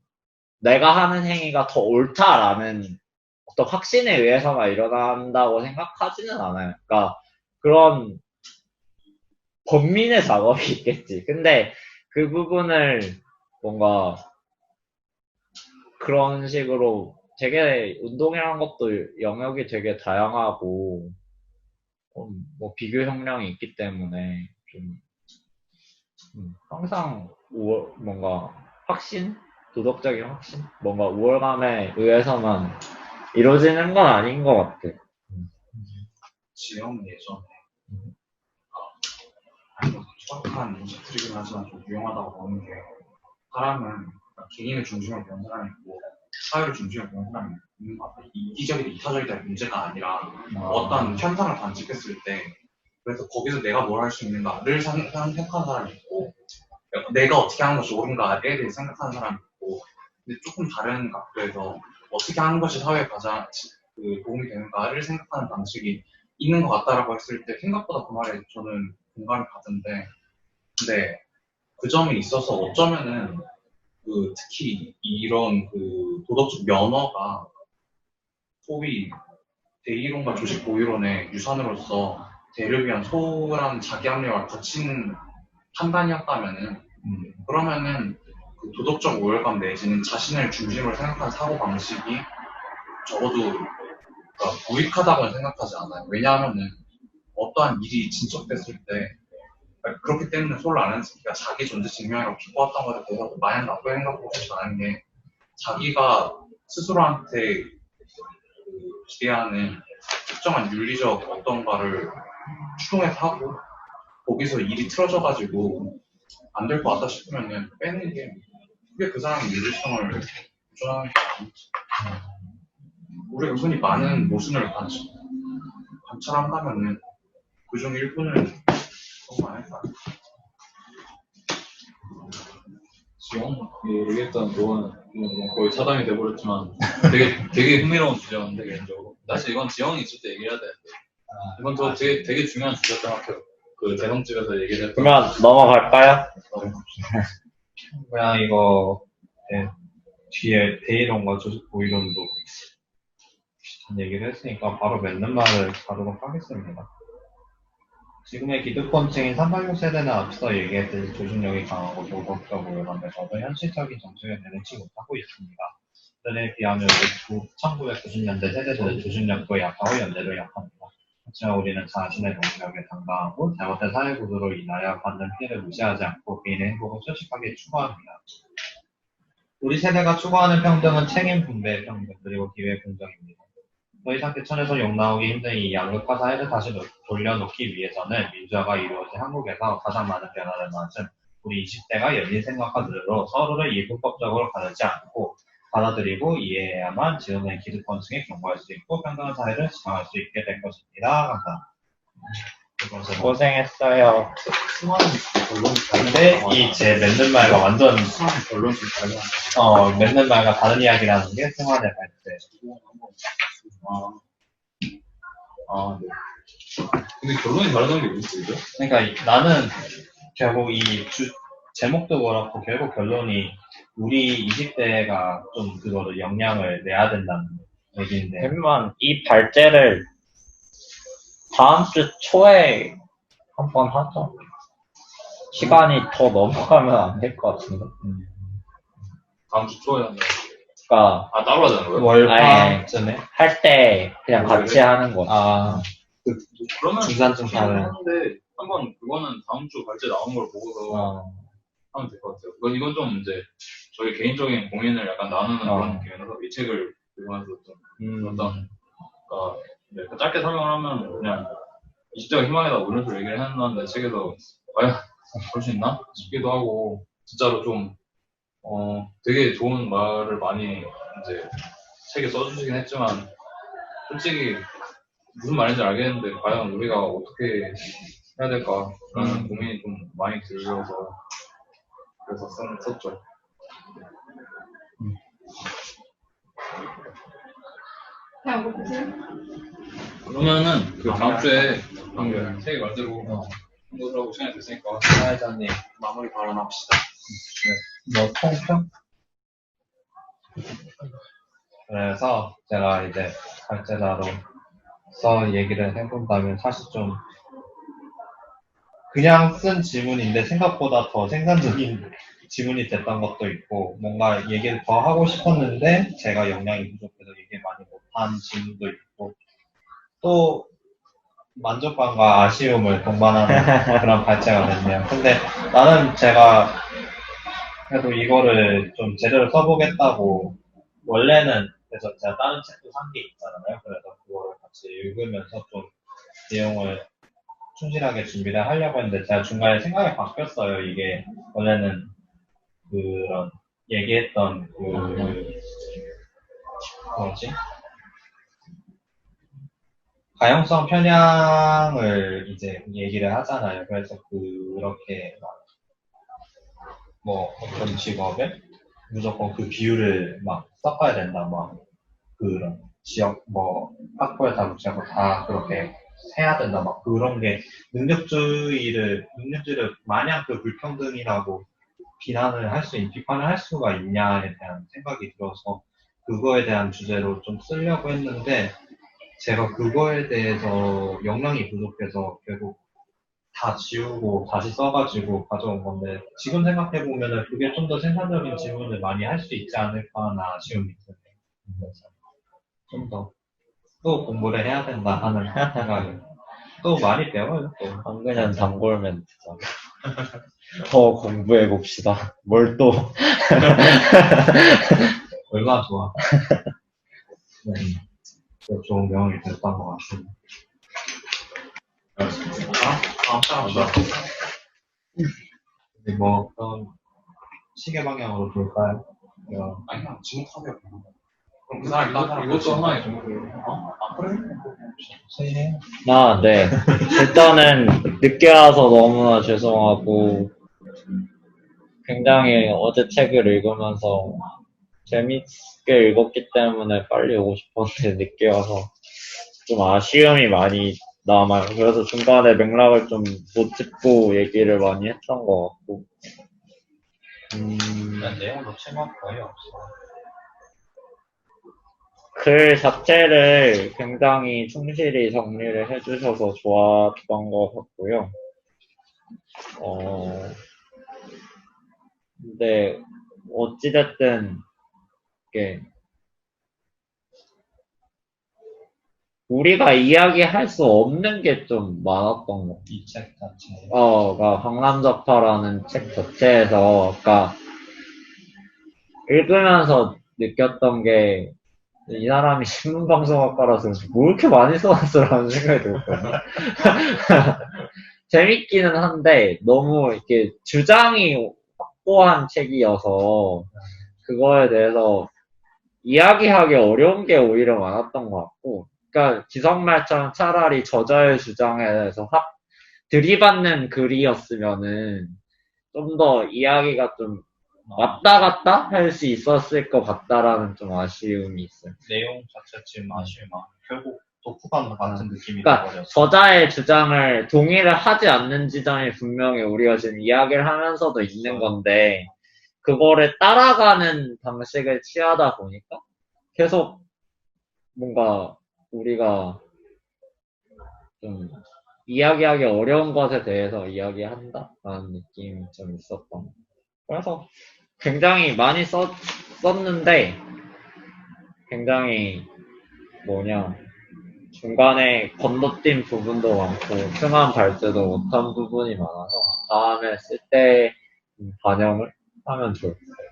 내가 하는 행위가 더 옳다라는 어떤 확신에 의해서만 일어난다고 생각하지는 않아요. 그러니까 그런 범민의 작업이 있겠지. 근데 그 부분을 뭔가 그런 식으로 되게 운동이라는 것도 영역이 되게 다양하고 뭐 비교 형량이 있기 때문에 좀 항상 뭔가 확신? 도덕적인 확신? 뭔가 우월감에 의해서만 이루어지는 건 아닌 것 같아. 지영 예전에 아니 뭐 정확한 인식들이긴 하지만 좀 유용하다고 보는 게 사람은 그러니까 개인의 중심을 보는 사람이 있고 사회를 중심으로 보는 사람이 있는 것 같아. 이기적이다 이타적이다의 문제가 아니라 어떤 현상을 관측했을 때 그래서 거기서 내가 뭘 할 수 있는가를 생각하는 사람이 있고 내가 어떻게 하는 것이 옳은가에 대해 생각하는 사람이 있고 근데 조금 다른 각도에서 어떻게 하는 것이 사회에 가장 도움이 되는가를 생각하는 방식이 있는 것 같다라고 했을 때 생각보다 그 말에 저는 공감이 가던데 근데 그 점에 있어서 어쩌면은 특히 이런 도덕적 면허가 소위 대의론과 조직 보이론의 유산으로서 대를 위한 소홀한 자기 합리화를 거친 판단이었다면은 그러면은 그 도덕적 우월감 내지는 자신을 중심으로 생각하는 사고 방식이 적어도 그러니까 무익하다고는 생각하지 않아요. 왜냐하면은 어떠한 일이 진척됐을 때 그렇기 때문에 소를 안 하는 새끼가 자기 존재 증명이라고 비꼬았던 것에 대해서 마냥 나쁘게 생각하고 싶지 않은 게 자기가 스스로한테 기대하는 특정한 윤리적 어떤가를 추동해서 하고 거기서 일이 틀어져가지고 안 될 것 같다 싶으면은 빼는 게 그게 그 사람의 윤리성을 보존하는 게 아니지. 우리가 흔히 많은 모순을 관찰한다면은 그중 일부는 그런 거 아닐까. 지영 얘기했던 그거는 거의 차단이 돼버렸지만 되게 흥미로운 주제였는데 개인적으로 사실 이건 지영이 있을 때 얘기해야 되는데 이건 저 되게 중요한 주제였던 것 같아요. 그 대성집에서 얘기를 했던 그러면 넘어갈까요? 그냥 이거 뒤에 대의론과 조직 보이론도 비슷한 얘기를 했으니까 바로 맺는 말을 가도록 하겠습니다. 지금의 기득권층인 386 세대는 앞서 얘기했듯이 조직력이 강하고 도덕적 우월감에서도 현실적인 정책을 내놓지 못하고 있습니다. 그들에 비하면 1990년대 세대들은 조직력도 약하고 연대도 약합니다. 하지만 우리는 자신의 동력에 당당하고 잘못된 사회 구조로 인하여 받는 피해를 무시하지 않고 개인의 행복을 솔직하게 추구합니다. 우리 세대가 추구하는 평등은 책임 분배의 평등 그리고 기회 공정입니다. 더 이상 개천에서 욕나오기 힘든 이 양극화 사회를 다시 돌려놓기 위해서는 민주화가 이루어진 한국에서 가장 많은 변화를 맞은 우리 20대가 열린 생각과 눈으로 서로를 이분법적으로 가르지 않고 받아들이고 이해해야만 지금의 기득권층에 경고할 수 있고 평등한 사회를 지향할 수 있게 될 것입니다. 감사합니다. 고생했어요. 수많은 결론이 근데 이 제 맺는 말과 완전 수많은 결론이 달라. 맺는 말과 다른 이야기라는 게 승환의 발제. 네. 근데 결론이 다르다는 게 무슨 소리죠? 그러니까 나는 결국 이 제목도 그렇고 결국 결론이 우리 20대가 좀 그거를 영향을 내야 된다는 얘기인데. 그러면 이 발제를 다음 주 초에 한번 하죠. 시간이 더 넘어가면 안 될 것 같은데. 다음 주 초에 한다. 그러니까 따로 하자는 거예요? 월화쯤에? 할 때 그냥 같이 하는 거. 그러면 중간쯤 가는. 하는데 한번 그거는 다음 주 발제 나온 걸 보고서 하면 될 것 같아요. 이건 좀 이제 저희 개인적인 고민을 약간 나누는 그런 느낌이라서 이 책을 보면서 좀 어떤 네, 짧게 설명을 하면 그냥 20대가 희망이다 뭐 이런 식으로 얘기를 했는데 책에서 과연 그럴 수 있나 싶기도 하고 진짜로 좀 되게 좋은 말을 많이 이제 책에 써주시긴 했지만 솔직히 무슨 말인지 알겠는데 과연 우리가 어떻게 해야 될까라는 고민이 좀 많이 들어서 그래서 썼죠. 그냥 뭐 보세요. 그러면은 그 다음 주에 방금 책의 말대로 한번 하고 시간이 됐으니까 사회자님 마무리 발언합시다. 뭐 통평? 그래서 제가 이제 발제자로서 얘기를 해본다면 사실 좀 그냥 쓴 지문인데 생각보다 더 생산적인 지문이 됐던 것도 있고 뭔가 얘기를 더 하고 싶었는데 제가 역량이 부족해서 얘기 많이 못한 지문도 있고 또 만족감과 아쉬움을 동반하는 그런 발제가 됐네요. 근데 나는 제가 그래도 이거를 좀 제대로 써보겠다고 원래는 그래서 제가 다른 책도 산 게 있잖아요. 그래서 그거를 같이 읽으면서 좀 내용을 충실하게 준비를 하려고 했는데 제가 중간에 생각이 바뀌었어요. 이게 원래는 그런 얘기했던 뭐지? 가용성 편향을 이제 얘기를 하잖아요. 그래서 그렇게 뭐 어떤 직업에 무조건 그 비율을 막 섞어야 된다. 막 그런 지역 뭐 학벌 다국지하고 다 그렇게 해야 된다. 막 그런 게 능력주의를 마냥 그 불평등이라고 비판을 할 수가 있냐에 대한 생각이 들어서 그거에 대한 주제로 좀 쓰려고 했는데 제가 그거에 대해서 역량이 부족해서 결국 다 지우고 다시 써가지고 가져온 건데 지금 생각해보면은 그게 좀 더 생산적인 질문을 많이 할 수 있지 않을까 하나 아쉬움이 드네요. 그래서 좀 더 또 공부를 해야 된다 하는 생각이 또 많이 배워요. 또 한근현 단골 멘트잖아. 더 공부해봅시다. 뭘 또. 얼마나 좋아. 네. 또 좋은 경험이 됐던 것 같습니다. 다음 주 합시다. 뭐 그런 시계 방향으로 돌까요? 아니야, 지목하세요. 그럼 그 사람이 딴 사람 이것도 하나의 종목으로 그래? 서인해요. 네. 일단은 늦게 와서 너무나 죄송하고, 굉장히 어제 책을 읽으면서 재밌게 읽었기 때문에 빨리 오고 싶었는데 늦게 와서 좀 아쉬움이 많이 남아요. 그래서 중간에 맥락을 좀 못 짚고 얘기를 많이 했던 것 같고. 내용을 놓치면 거의 없어. 글 자체를 굉장히 충실히 정리를 해주셔서 좋았던 것 같고요. 근데 어찌됐든 이게 우리가 이야기할 수 없는 게 좀 많았던 것 같아요. 이 책 자체. 그러니까 강남적파라는 책 자체에서, 그러니까 읽으면서 느꼈던 게 이 사람이 신문방송학과라서 뭐 이렇게 많이 써놨어라는 생각이 들었거든요. 재밌기는 한데 너무 이렇게 주장이 확고한 책이어서 그거에 대해서 이야기하기 어려운 게 오히려 많았던 것 같고, 그러니까 지성말처럼 차라리 저자의 주장에 대해서 들이받는 글이었으면은 좀 더 이야기가 좀 왔다 갔다 할 수 있었을 것 같다라는 좀 아쉬움이 있어요. 내용 자체 지금 아쉬우면 결국 독후감 같은 느낌이 그러니까 돼버렸어. 저자의 주장을 동의를 하지 않는 지점이 분명히 우리가 지금 이야기를 하면서도 있는 건데 그거를 따라가는 방식을 취하다 보니까 계속 뭔가 우리가 좀 이야기하기 어려운 것에 대해서 이야기한다라는 느낌이 좀 있었던 것 같아요. 그래서 굉장히 많이 썼는데 굉장히 중간에 건너뛴 부분도 많고 층한 밟지도 못한 부분이 많아서 다음에 쓸 때 반영을 하면 좋을 것 같아요.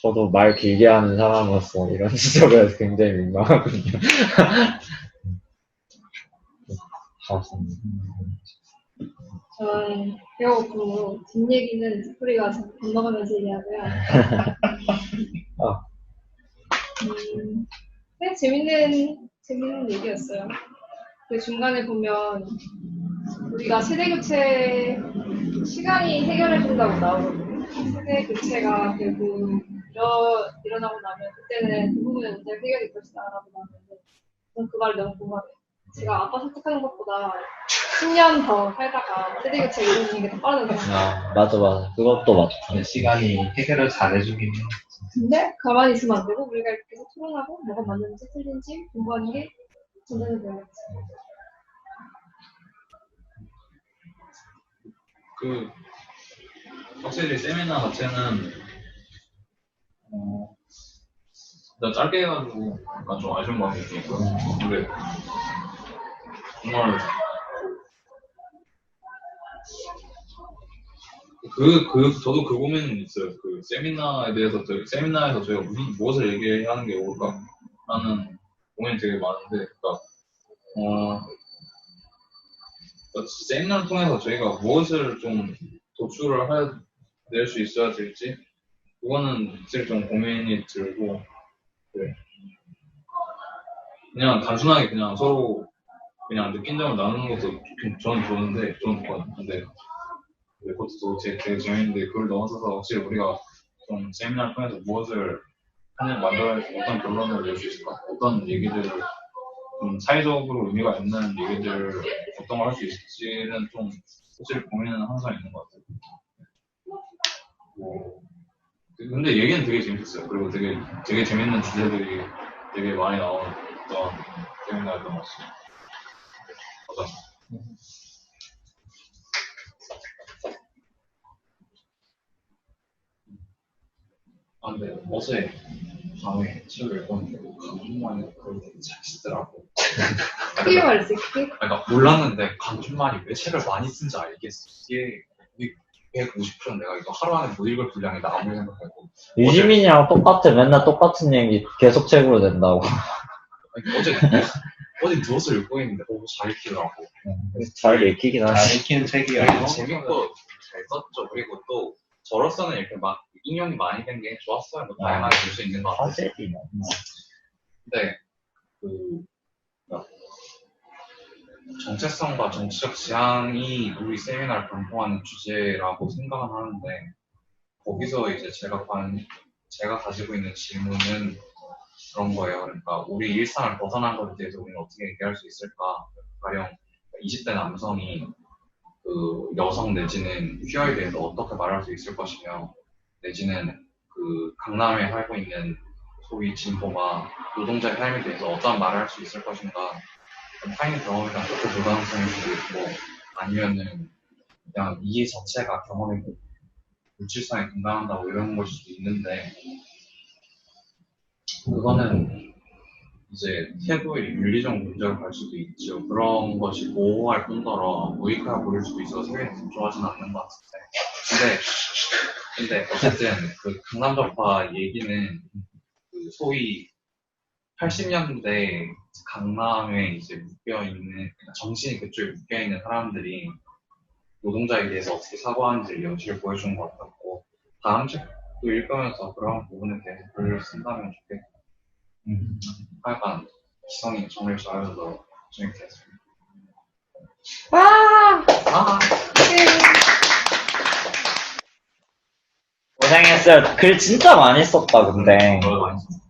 저도 말 길게 하는 사람으로서 이런 지적에 굉장히 민망하거든요. 저는 배고프고 뒷얘기는 스토리가 건너가면서 얘기하고요. 네, 재밌는 얘기였어요. 그 중간에 보면 우리가 세대 교체 시간이 해결해준다고 나오거든요. 세대 교체가 결국 일어나고 나면 그때는 대부분의 문제가 해결될 것이다라고 나오는데 저는 그 말이 너무 공감해요. 제가 아빠 설득하는 것보다 10년 더 살다가 세대 교체 이루어지는 게 더 빠르다고 생각해요. 맞아. 그것도 맞다. 그 시간이 해결을 잘해주긴 해. 근데 가만히 있으면 안 되고 우리가 이렇게 계속 토론하고 뭐가 맞는지 틀린지 공부하는 게 전제는 되겠지. 확실히 세미나 자체는 일단 짧게 해가지고 약간 좀 아쉬운 마음이 있어요. 근데 정말 저도 그 고민은 있어요. 그 세미나에 대해서 세미나에서 저희가 무엇을 얘기하는 게 옳을까라는 고민이 되게 많은데, 세미나를 통해서 저희가 무엇을 좀 도출을 낼 수 있어야 될지 그거는 사실 좀 고민이 들고, 네. 그냥 단순하게 그냥 서로 그냥 느낀 점을 나누는 것도 저는 좋은데, 그것도 되게 재밌는데 그걸 넘어서서 확실히 우리가 좀 세미나를 통해서 무엇을 만들어야지 어떤 결론을 낼 수 있을까? 어떤 얘기들을 좀 사회적으로 의미가 있는 얘기들 어떤 걸 할 수 있을지는 좀 사실 고민은 항상 있는 것 같아요. 근데 얘기는 되게 재밌었어요. 그리고 되게 재밌는 주제들이 되게 많이 나왔던 세미나였던 것 같아요. 맞아. 근데 어제 밤에 책을 읽었는데 강준만이 그걸 되게 잘 쓰더라고. 크게 말했어요. 크게. 그러니까 몰랐는데 강준만이 왜 책을 많이 쓴지 알겠어. 이게 150% 내가 이거 하루 안에 못 읽을 분량이다 아무리 생각해도. 유시민이랑 똑같아. 맨날 똑같은 얘기 계속 책으로 낸다고. 어제 누워서 읽고 있는데 잘 읽히더라고. 잘 읽히긴 잘 하지. 읽히는 책이야. 재밌고 잘 썼죠. 그리고 또 저로서는 이렇게 막 인용이 많이 된 게 좋았어요. 뭐 다양하게 볼 수 있는 것 같아요. 사실이네. 근데 정체성과 정치적 지향이 우리 세미나를 반영하는 주제라고 생각은 하는데 거기서 이제 제가 가지고 있는 질문은 그런 거예요. 그러니까 우리 일상을 벗어난 것에 대해서 우리는 어떻게 얘기할 수 있을까? 가령 20대 남성이 그 여성 내지는 퀴어에 대해서 어떻게 말할 수 있을 것이며 내지는 그 강남에 살고 있는 소위 진보가 노동자의 삶에 대해서 어떠한 말을 할 수 있을 것인가. 타인의 경험이랑 어떻게 불가능성일 수도 있고 아니면은 그냥 이 자체가 경험의 물질성에 공감한다고 이런 걸 수도 있는데 그거는 이제 태도의 윤리적 문제로 갈 수도 있죠. 그런 것이 모호할 뿐더러 무익하게 보일 수도 있어서 세계에 좋아하진 않는 것 같은데 근데 어쨌든 그 강남적파 얘기는 그 소위 80년대 강남에 이제 묶여있는, 정신이 그쪽에 묶여있는 사람들이 노동자에 대해서 어떻게 사고하는지 여지를 보여준 것 같았고, 다음 책도 읽으면서 그런 부분에 대해서 글을 쓴다면 좋겠고, 하여간 기성이 정리를 잘해서 재밌게 했습니다. 아! 아, 고생했어요. 글 진짜 많이 썼다, 근데. 많이 썼어.